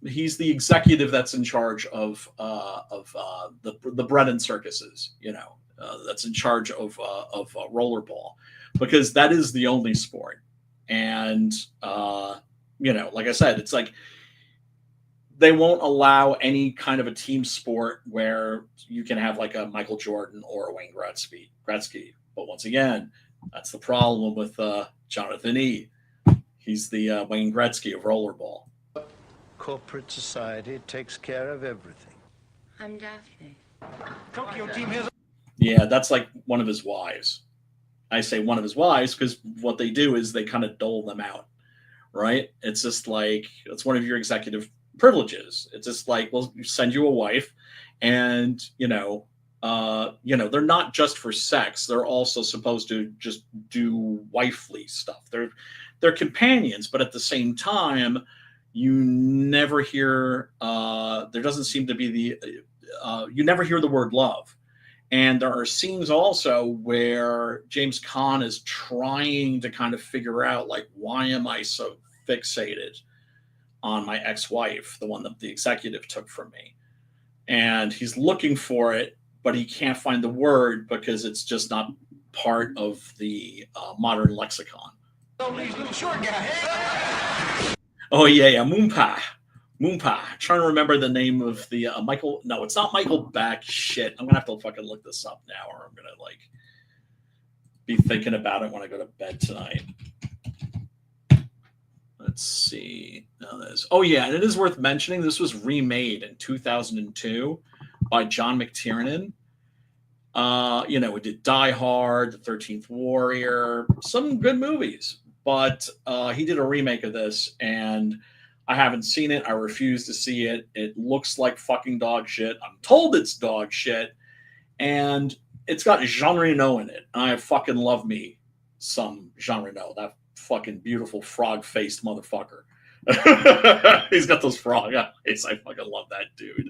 He's the executive that's in charge of the bread and circuses. That's in charge of rollerball, because that is the only sport. And like I said, it's like they won't allow any kind of a team sport where you can have like a Michael Jordan or a Wayne Gretzky. But once again, that's the problem with Jonathan E. He's the Wayne Gretzky of Rollerball. Corporate society takes care of everything. I'm Daphne. Tokyo team has. Yeah, that's like one of his wives. I say one of his wives because what they do is they kind of dole them out, right? It's just like, it's one of your executive privileges. It's just like, we'll send you a wife, and they're not just for sex. They're also supposed to just do wifely stuff. They're companions, but at the same time, you never hear. There doesn't seem to be you never hear the word love. And there are scenes also where James Caan is trying to kind of figure out, like, why am I so fixated on my ex-wife, the one that the executive took from me? And he's looking for it, but he can't find the word because it's just not part of the modern lexicon. Little short guy. Oh, yeah, Moonpa. Trying to remember the name of the Michael. No, it's not Michael Beck. Shit. I'm going to have to fucking look this up now, or I'm going to, like, be thinking about it when I go to bed tonight. Let's see. Oh, yeah, and it is worth mentioning this was remade in 2002 by John McTiernan. We did Die Hard, The 13th Warrior, some good movies. But he did a remake of this, and I haven't seen it. I refuse to see it. It looks like fucking dog shit. I'm told it's dog shit. And it's got Jean Reno in it. I fucking love me some Jean Reno, that fucking beautiful frog-faced motherfucker. He's got those frog eyes. I fucking love that dude.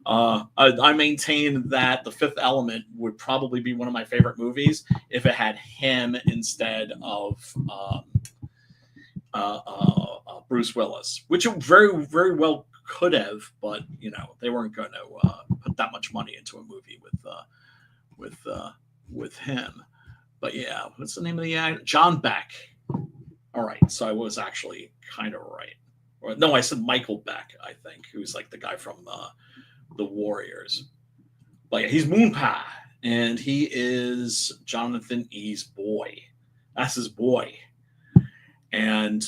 I maintain that The Fifth Element would probably be one of my favorite movies if it had him instead of Bruce Willis, which it very, very well could have, but they weren't going to put that much money into a movie with him. But yeah, what's the name of the actor? John Beck. All right, so I was actually kind of right. Or no, I said Michael Beck, I think, who's like the guy from the Warriors. But yeah, he's Moonpa, and he is Jonathan E's boy. That's his boy. And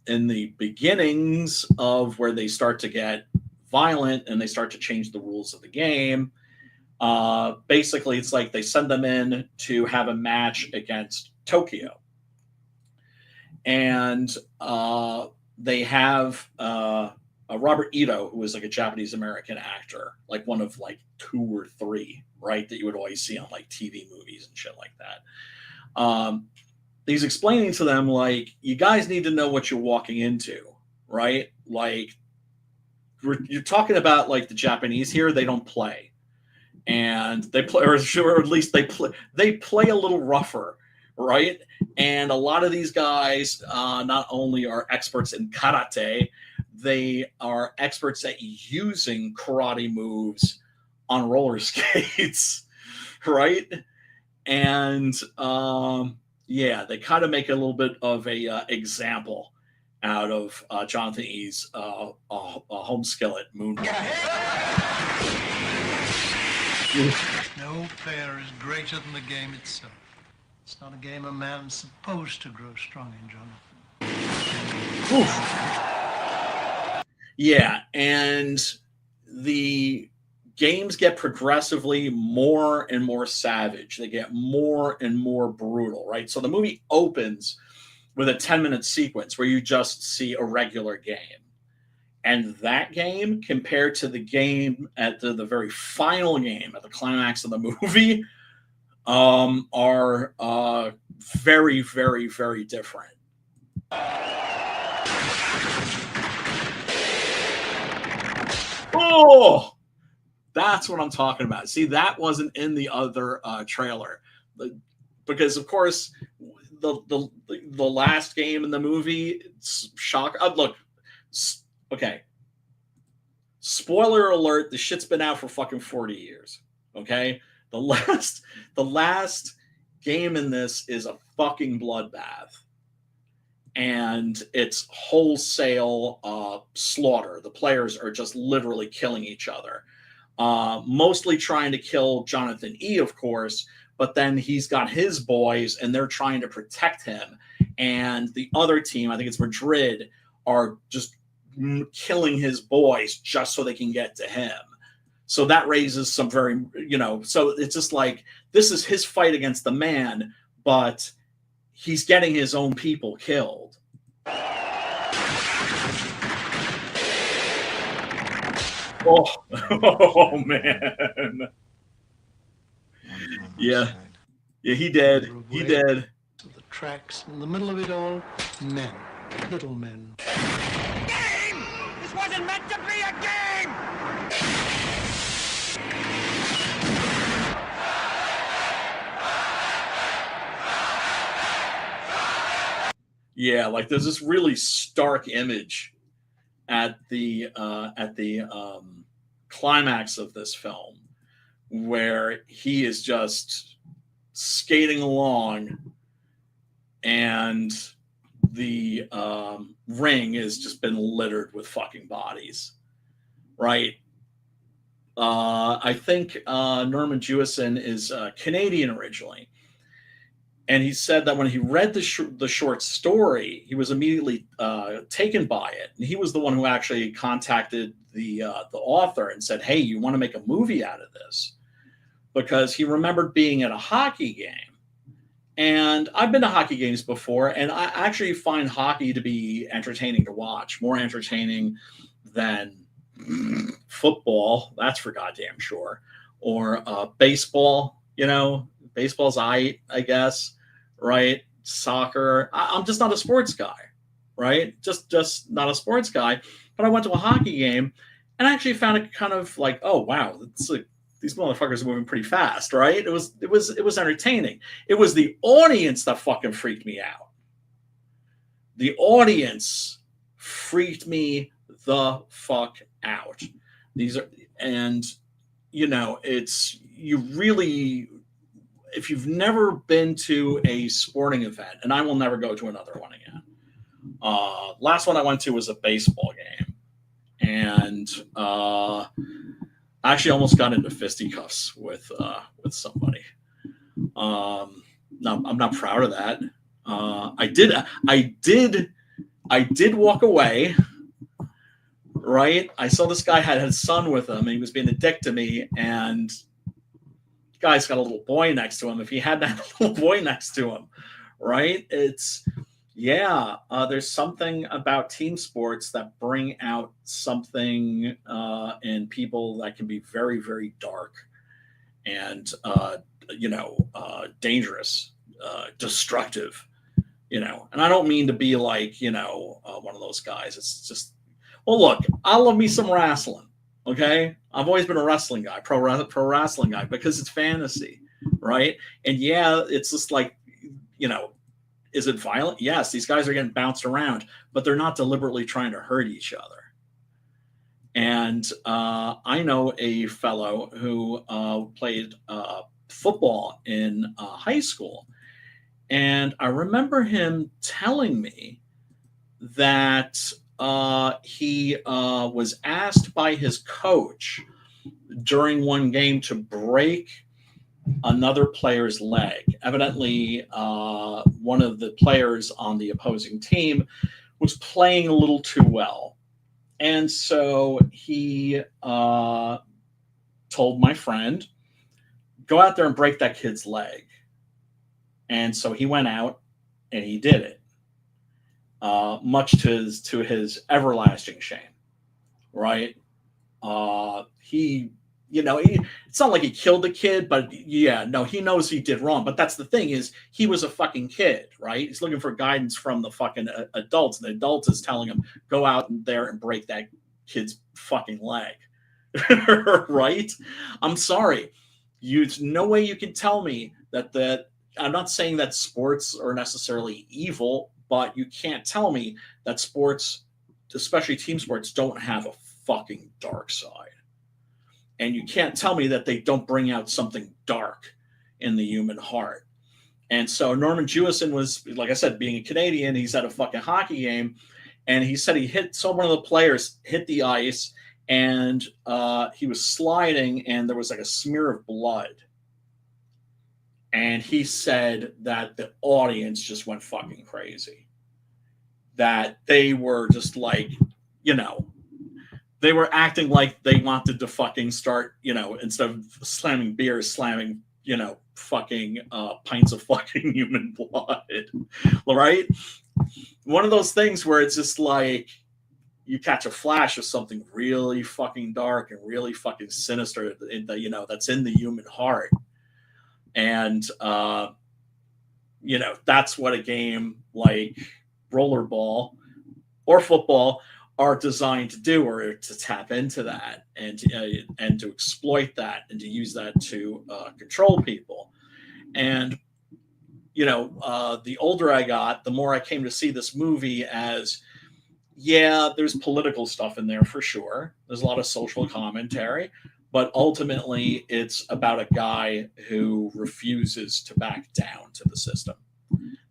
in the beginnings of where they start to get violent and they start to change the rules of the game, basically it's like they send them in to have a match against Tokyo. And they have a Robert Ito, who is like a Japanese American actor, like one of like 2 or 3, right, that you would always see on like TV movies and shit like that. He's explaining to them, like, you guys need to know what you're walking into, right? Like, you're talking about like the Japanese here, they don't play, and they play, or at least they play a little rougher, right? And a lot of these guys not only are experts in karate, they are experts at using karate moves on roller skates, right? And yeah, they kind of make a little bit of a example out of Jonathan E's home skillet, Moon. No player is greater than the game itself. It's not a game a man's supposed to grow strong in, Jonathan. Oof. Yeah, and the games get progressively more and more savage. They get more and more brutal, right? So the movie opens with a 10-minute sequence where you just see a regular game. And that game, compared to the game at the very final game, at the climax of the movie, are very, very, very different. Oh! That's what I'm talking about. See, that wasn't in the other trailer, because of course the last game in the movie, shock. Look, okay. Spoiler alert: the shit's been out for fucking 40 years. Okay, the last game in this is a fucking bloodbath, and it's wholesale slaughter. The players are just literally killing each other. Mostly trying to kill Jonathan E, of course, but then he's got his boys and they're trying to protect him. and the other team, I think it's Madrid, are just killing his boys just so they can get to him. So that raises some very, so it's just like, this is his fight against the man, but he's getting his own people killed. Oh man. Yeah. Yeah, he did. He did. To the tracks, in the middle of it all, men, little men. Game! This wasn't meant to be a game! Yeah, like there's this really stark image at the climax of this film where he is just skating along and the ring has just been littered with fucking bodies, right? I think Norman Jewison is Canadian originally. And he said that when he read the short story, he was immediately taken by it. And he was the one who actually contacted the author and said, hey, you want to make a movie out of this? Because he remembered being at a hockey game. And I've been to hockey games before, and I actually find hockey to be entertaining to watch, more entertaining than football, that's for goddamn sure, or baseball. Baseball's I guess, right? Soccer. I'm just not a sports guy, right? Just not a sports guy. But I went to a hockey game, and I actually found it kind of like, oh wow, it's like these motherfuckers are moving pretty fast, right? It was entertaining. It was the audience that fucking freaked me out. The audience freaked me the fuck out. These are, and it's, you really, if you've never been to a sporting event, and I will never go to another one again. Last one I went to was a baseball game, and I actually almost got into fisticuffs with somebody. No, I'm not proud of that. I did walk away. Right, I saw this guy had his son with him, and he was being a dick to me. And the guy's got a little boy next to him. If he had that little boy next to him, right? It's there's something about team sports that bring out something in people that can be very, very dark and dangerous, destructive. And I don't mean to be like one of those guys. It's just, well, look, I love me some wrestling. Okay, I've always been a wrestling guy, pro wrestling guy, because it's fantasy, right? And yeah, it's just like, is it violent? Yes, these guys are getting bounced around, but they're not deliberately trying to hurt each other. And I know a fellow who played football in high school, and I remember him telling me that he was asked by his coach during one game to break another player's leg. Evidently, one of the players on the opposing team was playing a little too well. And so he told my friend, go out there and break that kid's leg. And so he went out and he did it. Much to his everlasting shame, right? It's not like he killed the kid, but he knows he did wrong. But that's the thing, is he was a fucking kid, right? He's looking for guidance from the fucking adults, and the adult is telling him, go out there and break that kid's fucking leg, right? I'm sorry, there's no way you can tell me that. I'm not saying that sports are necessarily evil, but you can't tell me that sports, especially team sports, don't have a fucking dark side. And you can't tell me that they don't bring out something dark in the human heart. And so Norman Jewison was, like I said, being a Canadian, he's at a fucking hockey game, and he said one of the players hit the ice, and he was sliding, and there was like a smear of blood And he said that the audience just went fucking crazy. That they were just like, you know, they were acting like they wanted to fucking start, you know, instead of slamming beers, slamming, you know, fucking pints of fucking human blood. Right? One of those things where it's just like you catch a flash of something really fucking dark and really fucking sinister that, you know, that's in the human heart. And you know, that's what a game like Rollerball or football are designed to do, or to tap into that and to exploit that and to use that to control people. And you know, the older I got, the more I came to see this movie as, yeah, there's political stuff in there for sure. There's a lot of social commentary, but ultimately it's about a guy who refuses to back down to the system.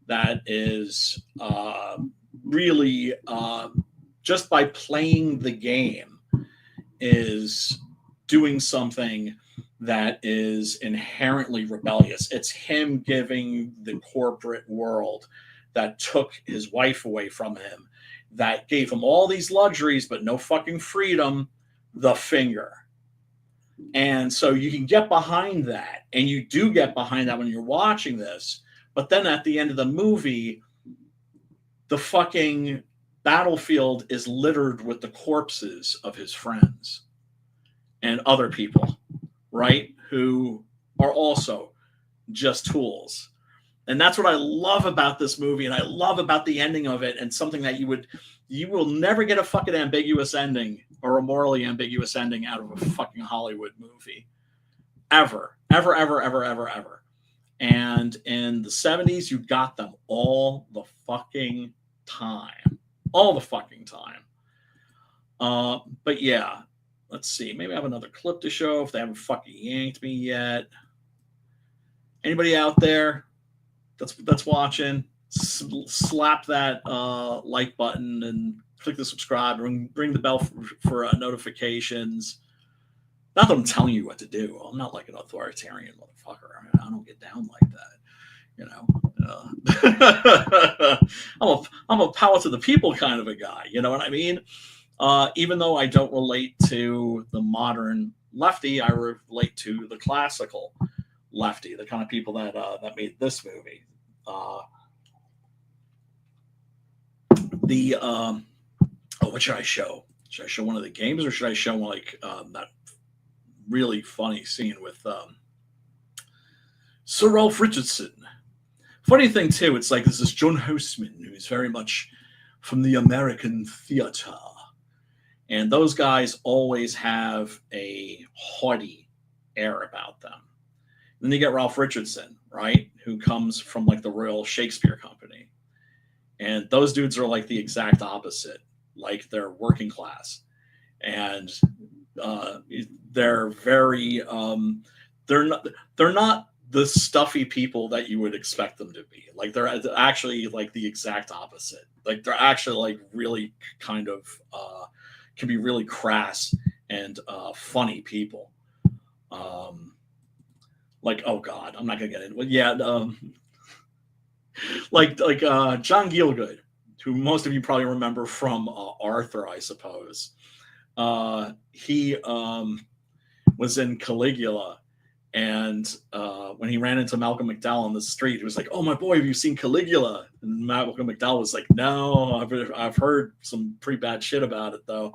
That is really just by playing the game is doing something that is inherently rebellious. It's him giving the corporate world that took his wife away from him, that gave him all these luxuries but no fucking freedom, the finger. And so you can get behind that, and you do get behind that when you're watching this. But then at the end of the movie, the fucking battlefield is littered with the corpses of his friends and other people, right? Who are also just tools. And that's what I love about this movie, and I love about the ending of it, and something that you will never get a fucking ambiguous ending or a morally ambiguous ending out of a fucking Hollywood movie. Ever. Ever, ever, ever, ever, ever. And in the 70s, you got them all the fucking time. All the fucking time. But yeah, let's see. Maybe I have another clip to show if they haven't fucking yanked me yet. Anybody out there that's watching, slap that like button and click the subscribe, ring the bell for notifications. Not that I'm telling you what to do. I'm not like an authoritarian motherfucker. I don't get down like that. You know, I'm a power to the people kind of a guy. You know what I mean? Even though I don't relate to the modern lefty, I relate to the classical lefty, the kind of people that made this movie. What should I show? Should I show one of the games, or should I show like that really funny scene with Sir Ralph Richardson? Funny thing too, it's like this is John Houseman, who's very much from the American theater, and those guys always have a haughty air about them. Then you get Ralph Richardson, right, who comes from like the Royal Shakespeare Company, and those dudes are like the exact opposite. Like they're working class, and they're very they're not the stuffy people that you would expect them to be. Like they're actually like the exact opposite. Like they're actually like really kind of can be really crass and funny people. Like, oh god, I'm not gonna get into it. Yeah, like John Gielgud, who most of you probably remember from Arthur, I suppose. He was in Caligula, and when he ran into Malcolm McDowell on the street, he was like, "Oh my boy, have you seen Caligula?" And Malcolm McDowell was like, "No, I've heard some pretty bad shit about it though,"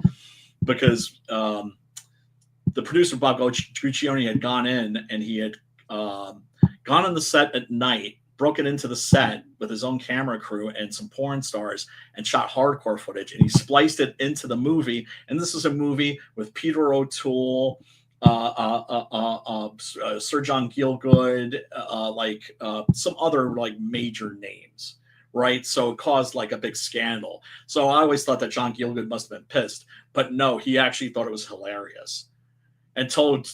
because the producer Bob Guccione had gone in, and he had gone on the set at night, broken into the set with his own camera crew and some porn stars, and shot hardcore footage, and he spliced it into the movie. And this is a movie with Peter O'Toole, Sir John Gielgud, some other like major names, right? So it caused like a big scandal. So I always thought that John Gielgud must have been pissed, but no, he actually thought it was hilarious, and told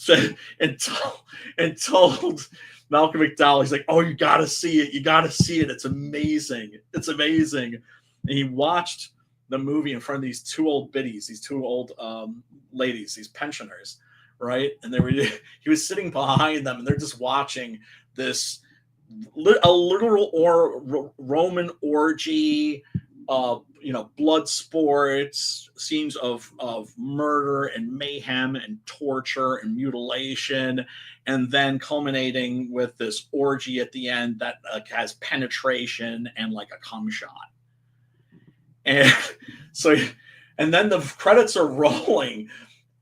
Malcolm McDowell, he's like, "Oh, you got to see it. You got to see it. It's amazing. It's amazing." And he watched the movie in front of these two old biddies, these two old ladies, these pensioners, right? And he was sitting behind them, and they're just watching this a literal Roman orgy, blood sports, scenes of murder and mayhem and torture and mutilation, and then culminating with this orgy at the end that has penetration and like a cum shot. And so, and then the credits are rolling,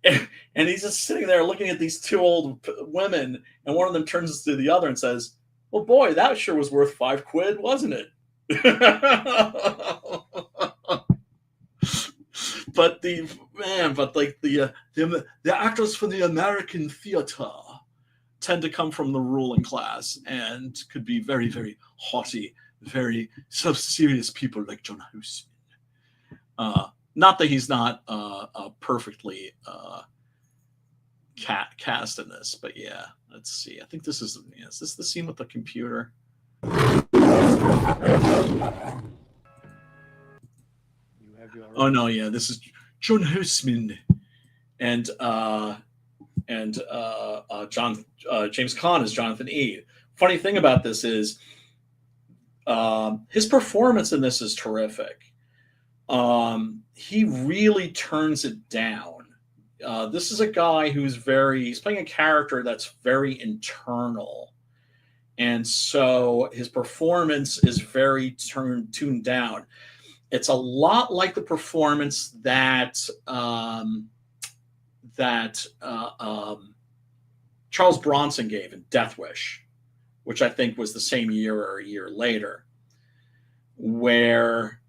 and he's just sitting there looking at these two old women, and one of them turns to the other and says, "Well, boy, that sure was worth $5, wasn't it?" But the actors for the American theater tend to come from the ruling class and could be very, very haughty, very self-serious people like John Houseman. Not that he's not perfectly cast in this, but yeah, let's see. I think this is this the scene with the computer? Oh no, yeah, this is John Houseman and James Caan is Jonathan E. Funny thing about this is his performance in this is terrific. He really turns it down. This is a guy he's playing a character that's very internal. And so his performance is very tuned down. It's a lot like the performance that Charles Bronson gave in Death Wish, which I think was the same year or a year later, where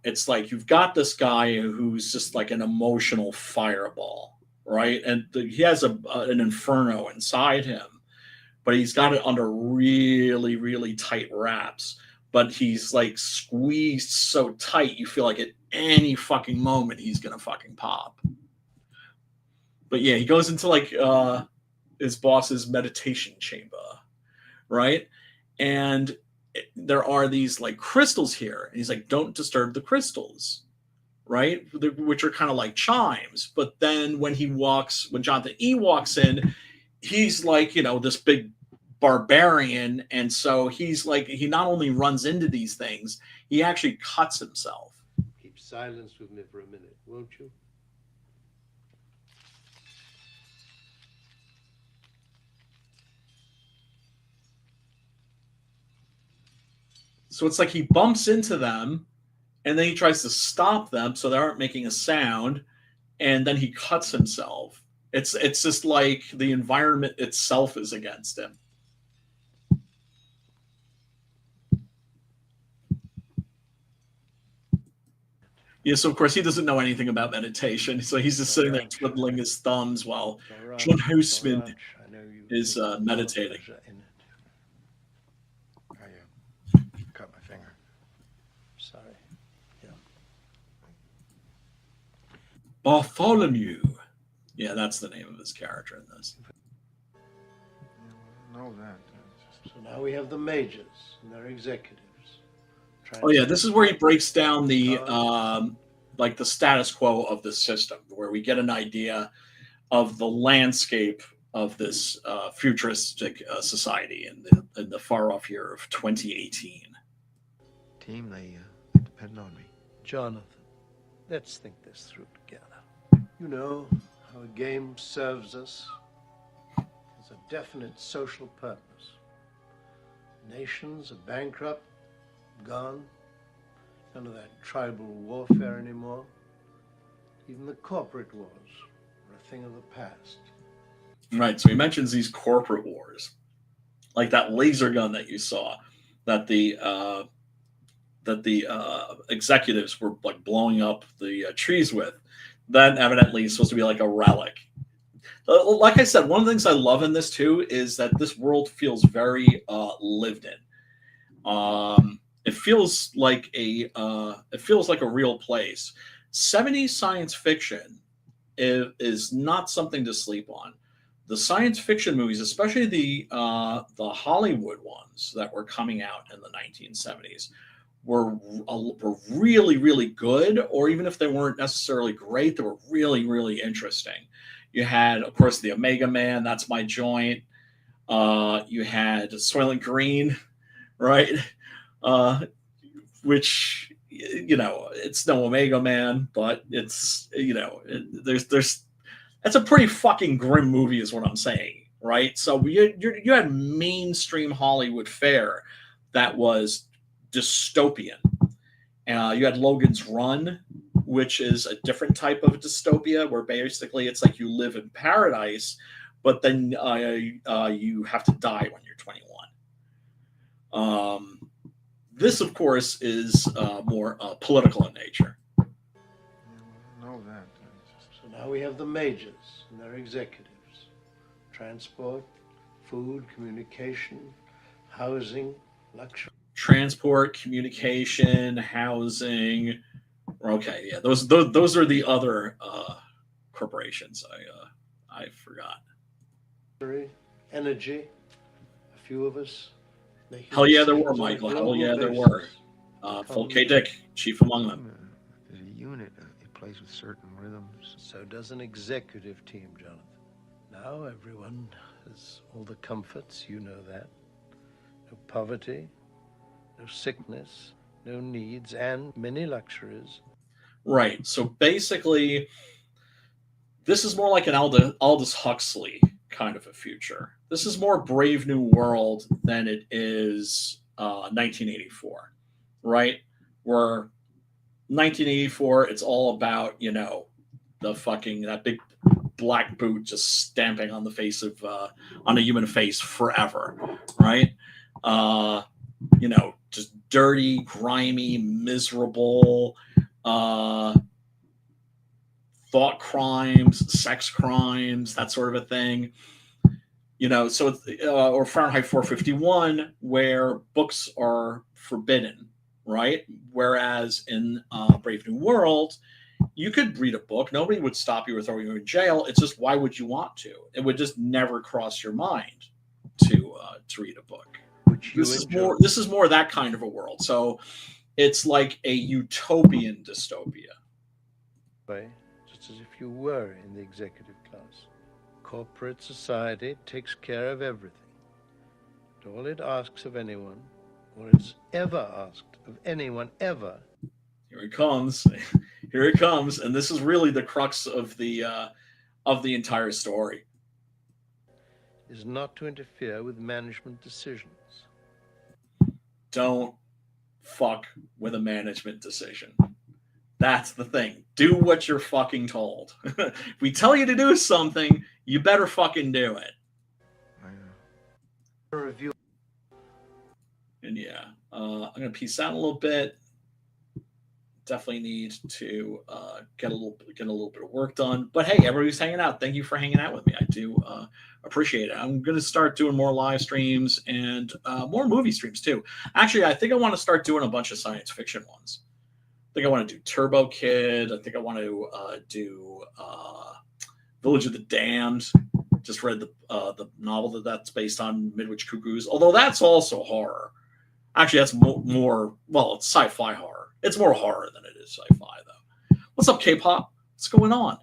it's like you've got this guy who's just like an emotional fireball, right? And he has an inferno inside him, but he's got it under really, really tight wraps. But he's like squeezed so tight, you feel like at any fucking moment he's gonna fucking pop. But yeah, he goes into like his boss's meditation chamber, right? And there are these like crystals here, and he's like, "Don't disturb the crystals," right? Which are kind of like chimes. But then when Jonathan E. walks in, he's like, this big barbarian, and so he's like, he not only runs into these things, he actually cuts himself. Keep silence with me for a minute, won't you? So it's like he bumps into them, and then he tries to stop them so they aren't making a sound, and then he cuts himself. It's just like the environment itself is against him. Yeah, so of course he doesn't know anything about meditation, so he's just sitting there twiddling his thumbs while John Houseman is meditating. Cut my finger. Sorry. Yeah. Bartholomew. Yeah, that's the name of his character in this. Know that. So now we have the majors and their executives. Oh yeah, this is where he breaks down the like the status quo of the system, where we get an idea of the landscape of this futuristic society in the far off year of 2018. Team, they depend on me. Jonathan, let's think this through together. You know how a game serves us. Has a definite social purpose. Nations are bankrupt, gone. None of that tribal warfare anymore. Even the corporate wars are a thing of the past. Right, so he mentions these corporate wars, like that laser gun that you saw, that the executives were like blowing up the trees with. That evidently is supposed to be like a relic. Like I said, one of the things I love in this too is that this world feels very lived in. It feels like a real place. 70s science fiction is not something to sleep on. The science fiction movies, especially the Hollywood ones that were coming out in the 1970s, were really, really good. Or even if they weren't necessarily great, they were really, really interesting. You had, of course, the Omega Man. That's my joint. You had Soylent Green, right? Which, it's no Omega Man, but it's, there's that's a pretty fucking grim movie, is what I'm saying, right? So you had mainstream Hollywood fare that was dystopian. You had Logan's Run, which is a different type of dystopia, where basically it's like you live in paradise, but then you have to die when you're 21. This, of course, is more political in nature. Know that. So now we have the majors and their executives. Transport, food, communication, housing, luxury. Transport, communication, housing. Okay, yeah, those are the other corporations. I forgot. Energy. A few of us. Hell yeah, there were, Michael. Hell yeah, there were. Full K. Dick, chief among them. There's a unit. It plays with certain rhythms. So does an executive team, Jonathan. Now everyone has all the comforts, you know that. No poverty, no sickness, no needs, and many luxuries. Right. So basically, this is more like an Aldous Huxley kind of a future. This is more Brave New World than it is 1984, right? Where 1984, it's all about, the fucking, that big black boot just stamping on the face of, on a human face forever, right? Just dirty, grimy, miserable, thought crimes, sex crimes, that sort of a thing. So or Fahrenheit 451, where books are forbidden, right? Whereas in Brave New World, you could read a book. Nobody would stop you or throw you in jail. It's just, why would you want to? It would just never cross your mind to read a book. This is more that kind of a world. So it's like a utopian dystopia. Just as if you were in the executive class. Corporate society takes care of everything. And all it asks of anyone, or it's ever asked of anyone ever. Here it comes. Here it comes. And this is really the crux of the entire story. Is not to interfere with management decisions. Don't fuck with a management decision. That's the thing. Do what you're fucking told. If we tell you to do something, you better fucking do it. Review. And yeah, I'm gonna peace out a little bit. Definitely need to get a little bit of work done. But hey, everybody's hanging out. Thank you for hanging out with me. I do appreciate it. I'm gonna start doing more live streams and more movie streams too. Actually, I think I want to start doing a bunch of science fiction ones. I think I want to do Turbo Kid. I think I want to do Village of the Damned. Just read the novel that's based on Midwich Cuckoos. Although that's also horror. Actually, that's more well, it's sci-fi horror. It's more horror than it is sci-fi, though. What's up, K-pop? What's going on?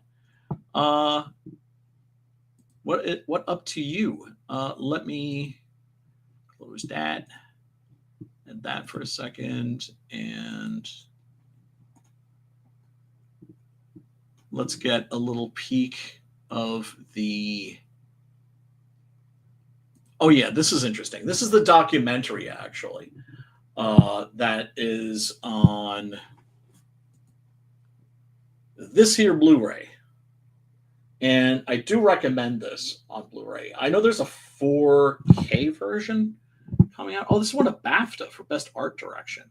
What up to you? Let me close that and that for a second, and let's get a little peek of the. Oh yeah, this is interesting. This is the documentary actually that is on this here Blu-ray, and I do recommend this on Blu-ray. I know there's a 4K version coming out. Oh, this won a BAFTA for Best Art Direction.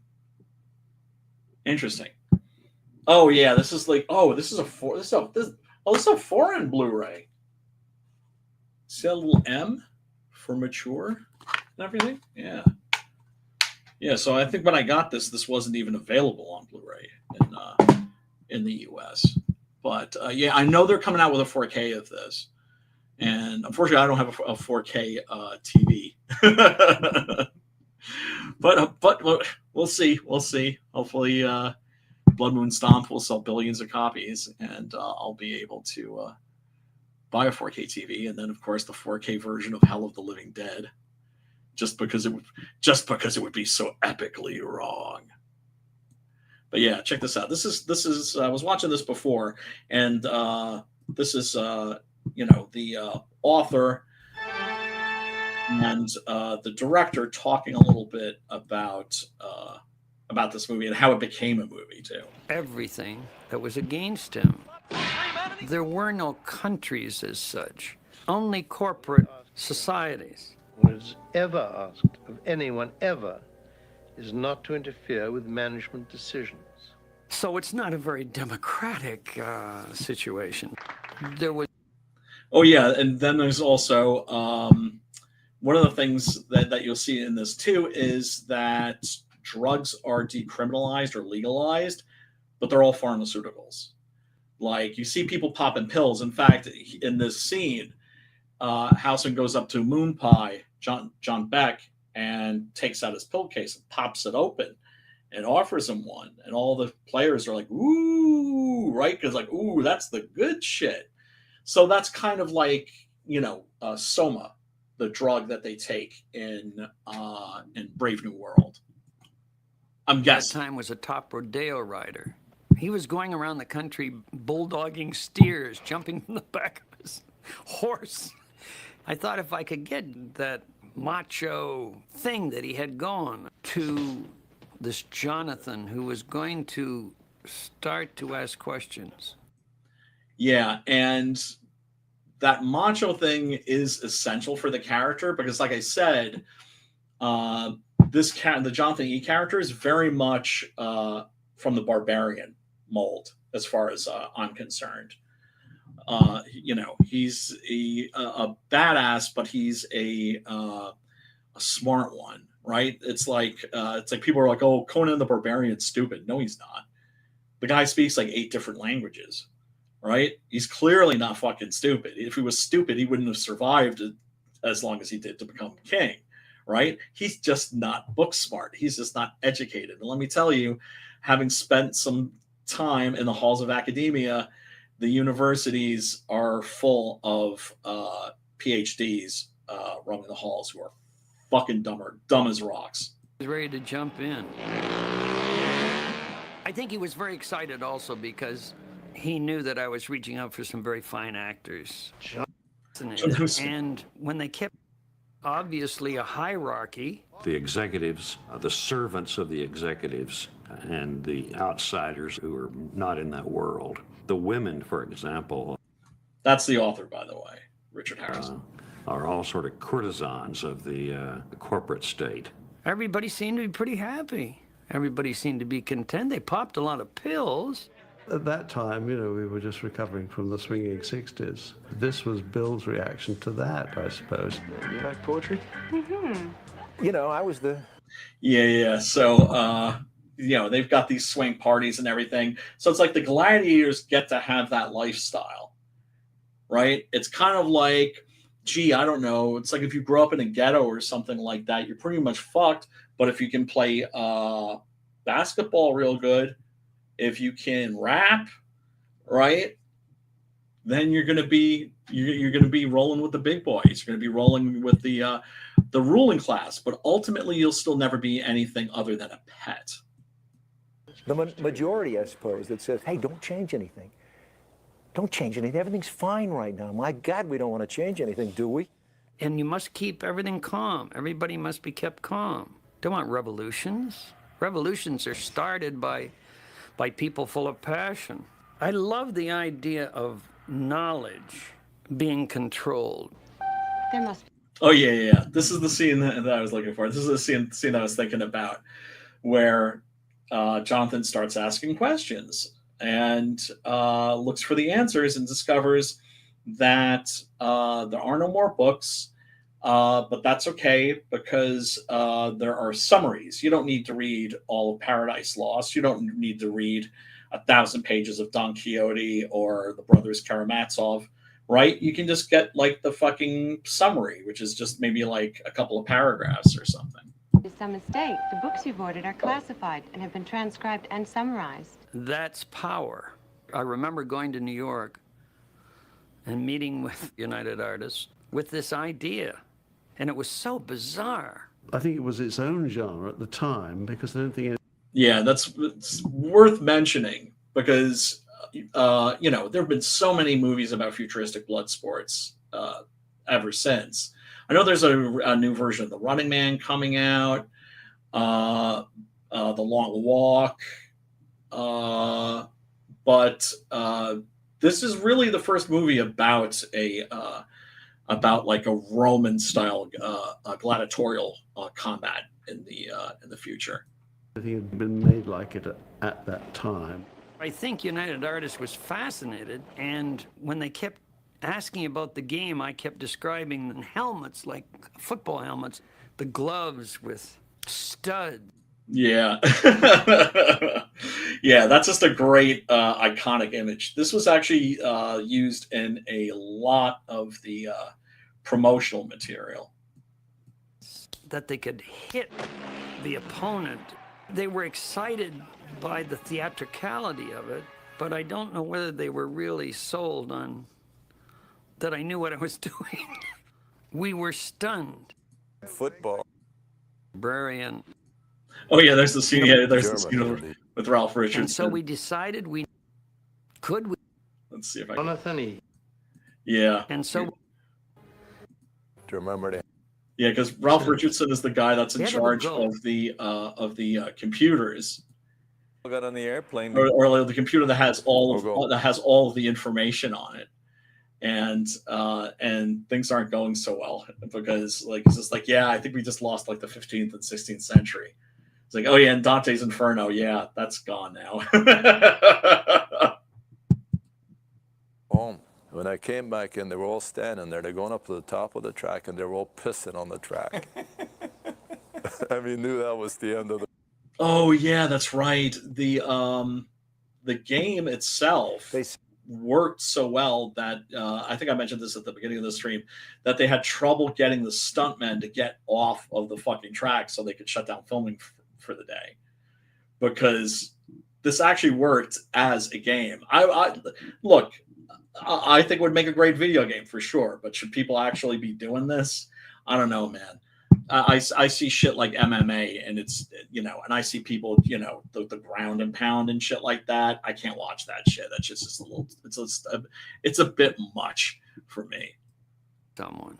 Interesting. Oh yeah, this is like this is a foreign Blu-ray. See a little M for mature and everything. Yeah. So I think when I got this wasn't even available on Blu-ray in the U.S. But yeah, I know they're coming out with a 4K of this, and unfortunately, I don't have a 4K TV. But we'll see. We'll see. Hopefully, Blood Moon Stomp will sell billions of copies, and I'll be able to buy a 4K TV, and then of course the 4K version of Hell of the Living Dead, just because it would be so epically wrong. But yeah, check this out. This is I was watching this before, and this is the author and the director talking a little bit about this movie and how it became a movie too. Everything that was against him. There were no countries as such, only corporate societies. What is ever asked of anyone ever is not to interfere with management decisions. So it's not a very democratic situation. There was. Oh yeah, and then there's also one of the things that you'll see in this too is that drugs are decriminalized or legalized, but they're all pharmaceuticals. Like you see people popping pills. In fact, in this scene, Housen goes up to Moon Pie, John Beck, and takes out his pill case and pops it open and offers him one. And all the players are like, ooh, right? Because like, ooh, that's the good shit. So that's kind of like, Soma, the drug that they take in Brave New World. I'm guessing. That time was a top rodeo rider. He was going around the country bulldogging steers, jumping from the back of his horse. I thought if I could get that macho thing that he had going to this Jonathan who was going to start to ask questions. Yeah, and that macho thing is essential for the character because, like I said, the Jonathan E character is very much from the barbarian mold, as far as I'm concerned. He's a badass, but he's a smart one, right? It's like people are like, "Oh, Conan the Barbarian's stupid." No, he's not. The guy speaks like 8 different languages, right? He's clearly not fucking stupid. If he was stupid, he wouldn't have survived as long as he did to become king, right? He's just not book smart. He's just not educated. And let me tell you, having spent some time in the halls of academia, the universities are full of PhDs roaming the halls who are fucking dumb as rocks. He was ready to jump in. I think he was very excited also because he knew that I was reaching out for some very fine actors. And when they kept, obviously, a hierarchy. The executives, the servants of the executives, and the outsiders who are not in that world. The women, for example. That's the author, by the way, Richard Harrison. Are all sort of courtesans of the corporate state. Everybody seemed to be pretty happy. Everybody seemed to be content. They popped a lot of pills. At that time, we were just recovering from the swinging 60s. This was Bill's reaction to that, I suppose. You like poetry? Mm-hmm. I was the... Yeah. So, they've got these swing parties and everything. So it's like the gladiators get to have that lifestyle, right? It's kind of like, I don't know. It's like if you grow up in a ghetto or something like that, you're pretty much fucked. But if you can play basketball real good, if you can rap, right, then you're gonna be rolling with the big boys. You're gonna be rolling with the ruling class. But ultimately, you'll still never be anything other than a pet. The majority, I suppose, that says, "Hey, don't change anything. Don't change anything. Everything's fine right now. My God, we don't want to change anything, do we?" And you must keep everything calm. Everybody must be kept calm. Don't want revolutions. Revolutions are started by people full of passion. I love the idea of knowledge being controlled. There must be. Oh, yeah. This is the scene that I was looking for. This is the scene I was thinking about, where Jonathan starts asking questions and looks for the answers and discovers that there are no more books, but that's okay because there are summaries. You don't need to read all of Paradise Lost. You don't need to read 1,000 pages of Don Quixote or the Brothers Karamazov, right? You can just get like the fucking summary, which is just maybe like a couple of paragraphs or something. There's some mistake. The books you've ordered are classified and have been transcribed and summarized. That's power. I remember going to New York and meeting with United Artists with this idea. And it was so bizarre. I think it was its own genre at the time because I don't think Yeah, it's worth mentioning because, you know, there have been so many movies about futuristic blood sports ever since. I know there's a new version of The Running Man coming out, The Long Walk, but this is really the first movie about like a Roman style gladiatorial combat in the future. I think it had been made like it at that time. I think United Artists was fascinated, and when they kept asking about the game, I kept describing the helmets like football helmets, the gloves with studs. Yeah. Yeah, that's just a great iconic image. This was actually used in a lot of the promotional material. That they could hit the opponent. They were excited by the theatricality of it, but I don't know whether they were really sold on that I knew what I was doing. We were stunned. Football. Librarian. Oh yeah, there's the scene. Yeah, there's the scene with Ralph Richardson. And so we decided we could. Let's see if I can. Jonathan. Yeah. And so. Do you remember that? Yeah, because Ralph Richardson is the guy that's in charge of the computers. Got on the airplane. Or the computer that has all of the information on it. And things aren't going so well because like it's just like, yeah, I think we just lost like the 15th and 16th century. It's like, oh yeah, and Dante's Inferno, yeah, that's gone now. Home. When I came back in, they were all standing there. They're going up to the top of the track, and they were all pissing on the track. I mean, knew that was the end of the. Oh yeah, that's right. The game itself worked so well that I think I mentioned this at the beginning of the stream that they had trouble getting the stuntmen to get off of the fucking track so they could shut down filming for the day, because this actually worked as a game. I look. I think it would make a great video game for sure, but should people actually be doing this? I don't know, man. I see shit like MMA, and it's, you know, and I see people, you know, the ground and pound and shit like that. I can't watch that shit. That's just a little. It's a bit much for me. Someone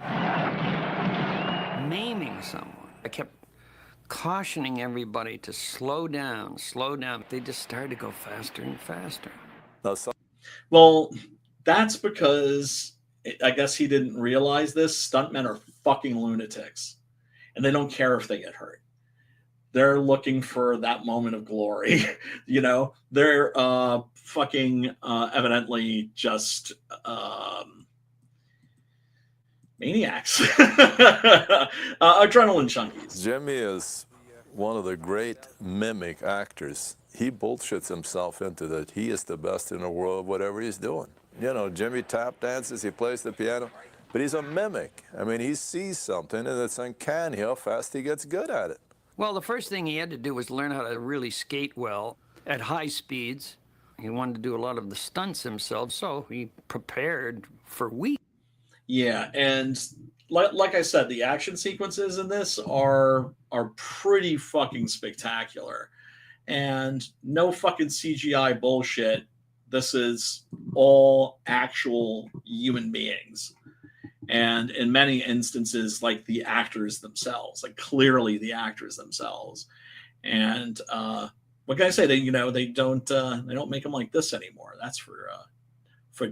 maiming someone. I kept cautioning everybody to slow down, slow down. They just started to go faster and faster. Well, that's because I guess he didn't realize this. Stuntmen are fucking lunatics, and they don't care if they get hurt. They're looking for that moment of glory. You know, they're fucking evidently just maniacs, adrenaline junkies. Jimmy is one of the great mimic actors. He bullshits himself into that he is the best in the world, whatever he's doing. You know, Jimmy tap dances, he plays the piano, but he's a mimic. I mean, he sees something, and it's uncanny how fast he gets good at it. Well, the first thing he had to do was learn how to really skate well at high speeds. He wanted to do a lot of the stunts himself, so he prepared for weeks. Yeah, and like I said, the action sequences in this are pretty fucking spectacular. And no fucking CGI bullshit. This is all actual human beings. And in many instances, like the actors themselves, like clearly the actors themselves. And what can I say? They don't make them like this anymore. That's for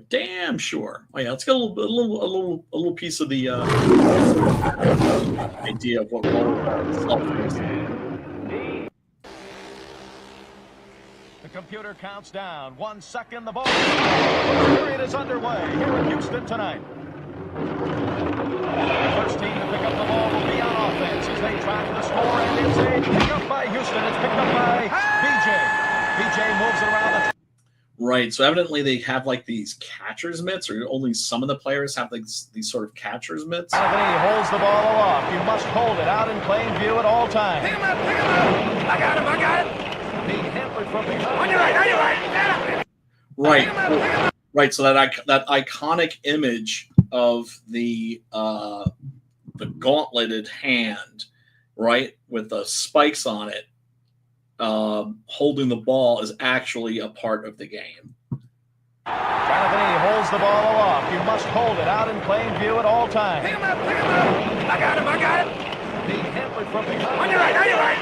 damn sure. Oh yeah, let's get a little piece of the idea of what rollerball itself is. The computer counts down. 1 second, the ball. The period is underway here in Houston tonight. The first team to pick up the ball will be on offense as they try to score, and it's a pick up by Houston. It's picked up by BJ. BJ moves it around the. Right, so evidently they have like these catcher's mitts, or only some of the players have like these sort of catcher's mitts. Anthony holds the ball aloft. You must hold it out in plain view at all times. Pick him up, pick him up. I got him, I got him. Being hampered from behind. On your right, on your right. Right. Right, so that iconic image of the gauntleted hand, right, with the spikes on it, holding the ball is actually a part of the game. Jonathan E. holds the ball aloft. You must hold it out in plain view at all times. Pick him up, pick him up. I got him, I got him. Being hampered from behind. On your right, on your right.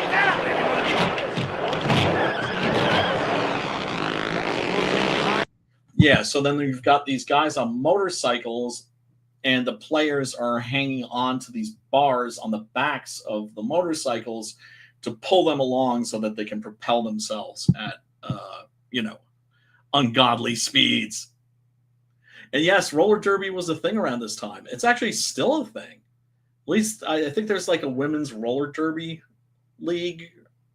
Yeah, so then you've got these guys on motorcycles, and the players are hanging on to these bars on the backs of the motorcycles to pull them along so that they can propel themselves at, ungodly speeds. And yes, roller derby was a thing around this time. It's actually still a thing. At least I think there's like a women's roller derby league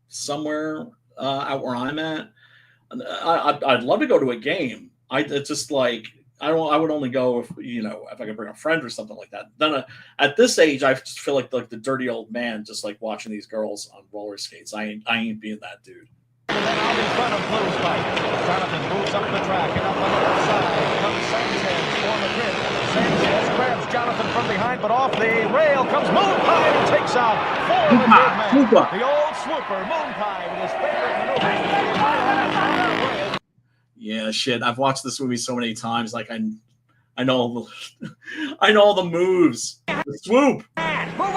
somewhere out where I'm at. I'd love to go to a game. It's just like I would only go if I could bring a friend or something like that. Then at this age, I just feel like the dirty old man, just like watching these girls on roller skates. I ain't being that dude. And then out in front of Blue's fight. Jonathan moves up the track and up on the left side comes Sanchez for Madrid. Sanchez grabs Jonathan from behind, but off the rail comes Moon Pie and takes out four Madrid men. The old swooper, Moon Pie, with his favorite maneuver. Yeah, shit. I've watched this movie so many times. Like I know all the moves. The swoop. Move on!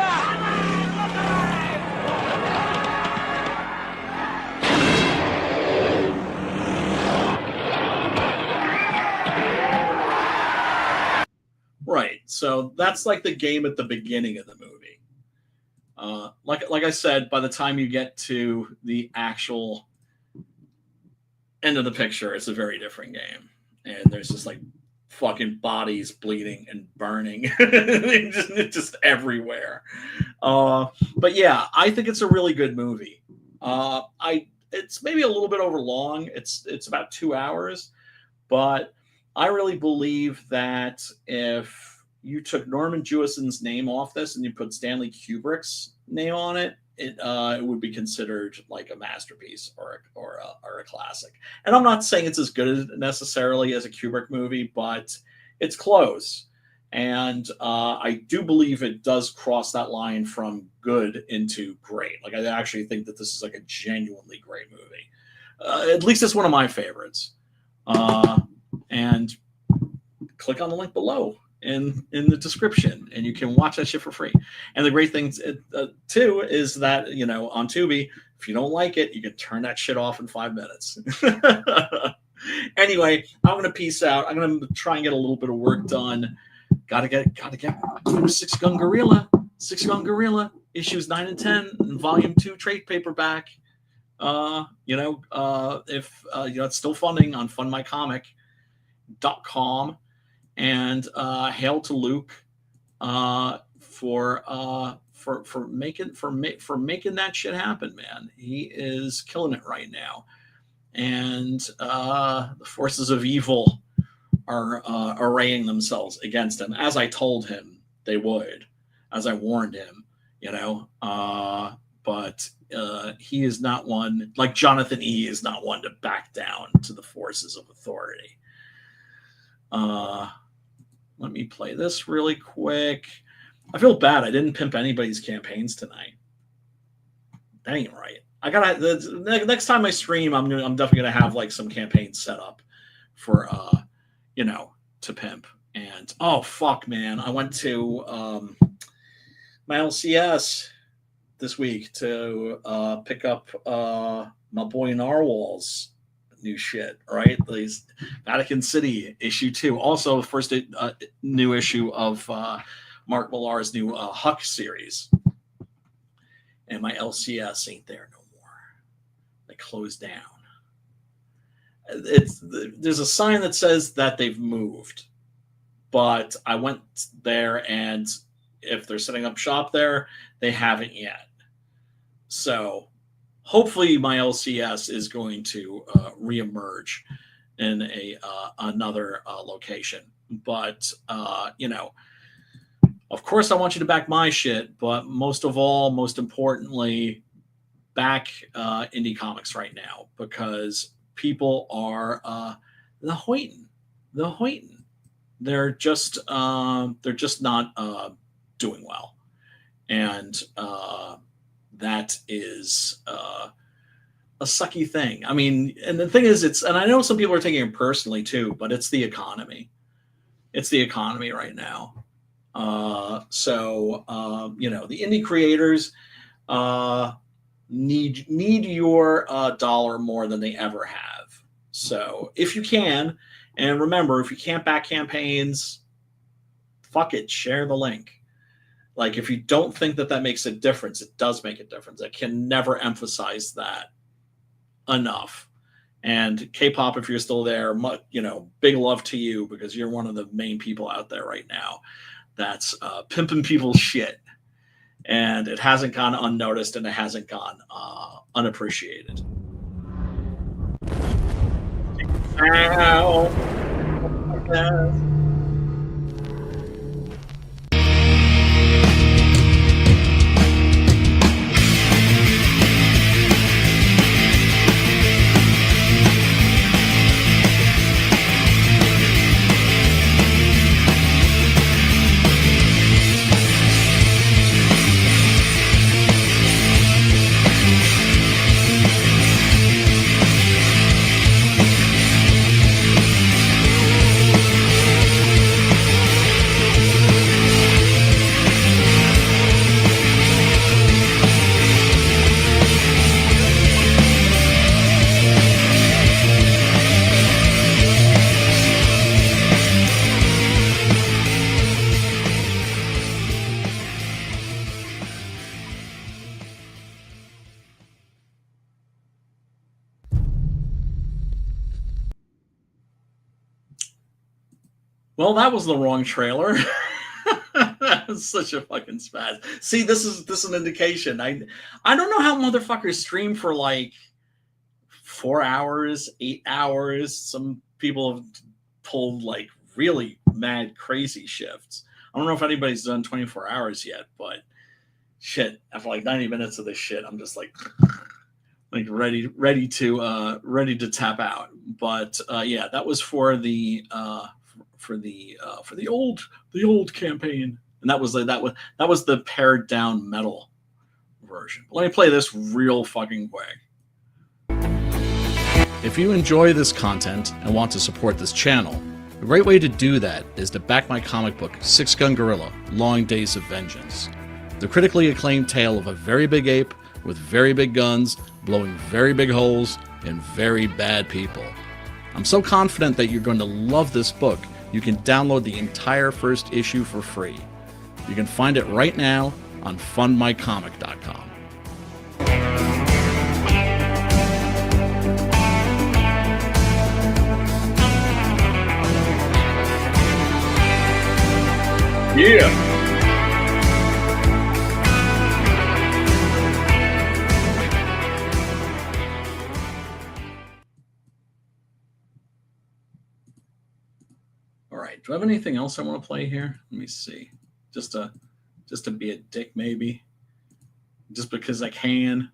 Right. So that's like the game at the beginning of the movie. Like I said, by the time you get to the actual end of the picture, it's a very different game. And there's just like fucking bodies bleeding and burning just everywhere. But yeah, I think it's a really good movie. It's maybe a little bit over long. It's about 2 hours, but I really believe that if you took Norman Jewison's name off this and you put Stanley Kubrick's name on it, it would be considered like a masterpiece or a classic. And I'm not saying it's as good necessarily as a Kubrick movie, but it's close. And I do believe it does cross that line from good into great. Like I actually think that this is like a genuinely great movie. At least it's one of my favorites. And click on the link below in the description, and you can watch that shit for free. And the great thing too is that on Tubi, if you don't like it, you can turn that shit off in 5 minutes. Anyway, I'm gonna peace out. I'm gonna try and get a little bit of work done. Gotta get Six Gun Gorilla issues 9 and 10 and volume 2 trade paperback. If it's still funding on fundmycomic.com, and hail to Luke for making that shit happen, man. He is killing it right now, and the forces of evil are arraying themselves against him, as I told him they would, as I warned him, but he is not one, like Jonathan E. is not one to back down to the forces of authority. Let me play this really quick. I feel bad. I didn't pimp anybody's campaigns tonight. That ain't right. I gotta the next time I stream, I'm definitely gonna have like some campaigns set up for to pimp. And oh fuck, man, I went to my LCS this week to pick up my boy Narwhal's new shit, right? These Vatican City issue 2, also the first new issue of Mark Millar's new Huck series. And my LCS ain't there no more. They closed down. There's a sign that says that they've moved, but I went there, and if they're setting up shop there, they haven't yet. So hopefully my LCS is going to reemerge in another location. But, of course I want you to back my shit, but most of all, most importantly, back indie comics right now, because people are the hoiting. the Hoyton. They're just not doing well, and that is a sucky thing. I mean, and the thing is, and I know some people are taking it personally too, but it's the economy. It's the economy right now. The indie creators need your dollar more than they ever have. So if you can, and remember, if you can't back campaigns, fuck it, share the link. Like, if you don't think that makes a difference, it does make a difference. I can never emphasize that enough. And K-pop, if you're still there, big love to you, because you're one of the main people out there right now that's pimping people's shit. And it hasn't gone unnoticed, and it hasn't gone unappreciated. Ow. Well, that was the wrong trailer. Such a fucking spaz. See, this is an indication. I don't know how motherfuckers stream for like 4 hours, 8 hours. Some people have pulled like really mad, crazy shifts. I don't know if anybody's done 24 hours yet, but shit, after like 90 minutes of this shit, I'm just like ready to tap out. But yeah, that was for the old campaign, and that was the pared down metal version. Let me play this real fucking quick. If you enjoy this content and want to support this channel, a great way to do that is to back my comic book, Six Gun Gorilla, Long Days of Vengeance. The critically acclaimed tale of a very big ape with very big guns, blowing very big holes, and very bad people. I'm so confident that you're going to love this book, you can download the entire first issue for free. You can find it right now on fundmycomic.com. Yeah. All right. Do I have anything else I want to play here? Let me see. Just to be a dick, maybe. Just because I can.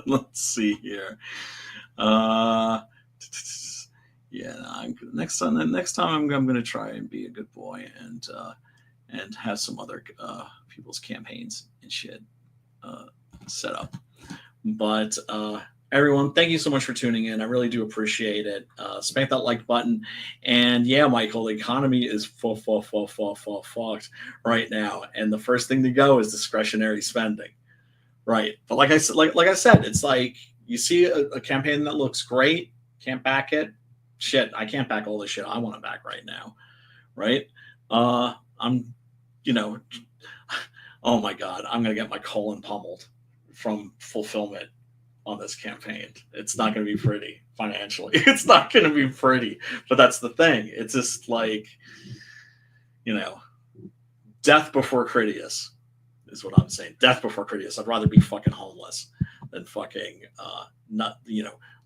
Let's see here. Yeah. Next time I'm going to try and be a good boy and have some other people's campaigns and shit set up. But everyone, thank you so much for tuning in. I really do appreciate it. Smack that like button. And yeah, Michael, the economy is fucked right now. And the first thing to go is discretionary spending. Right. But like I said, it's like you see a campaign that looks great, can't back it. Shit, I can't back all the shit I want to back right now. Right. I'm, oh my God, I'm going to get my colon pummeled from fulfillment on this campaign. It's not going to be pretty financially. It's not going to be pretty, but that's the thing. It's just like, death before Critias is what I'm saying. Death before Critias. I'd rather be fucking homeless than fucking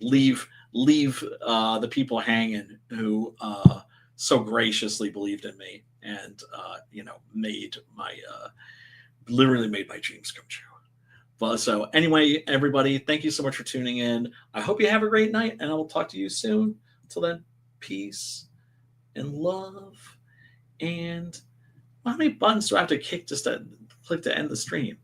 leave the people hanging who so graciously believed in me and literally made my dreams come true. But so anyway, everybody, thank you so much for tuning in. I hope you have a great night, and I will talk to you soon. Until then, peace and love. And how many buttons do I have to click to end the stream?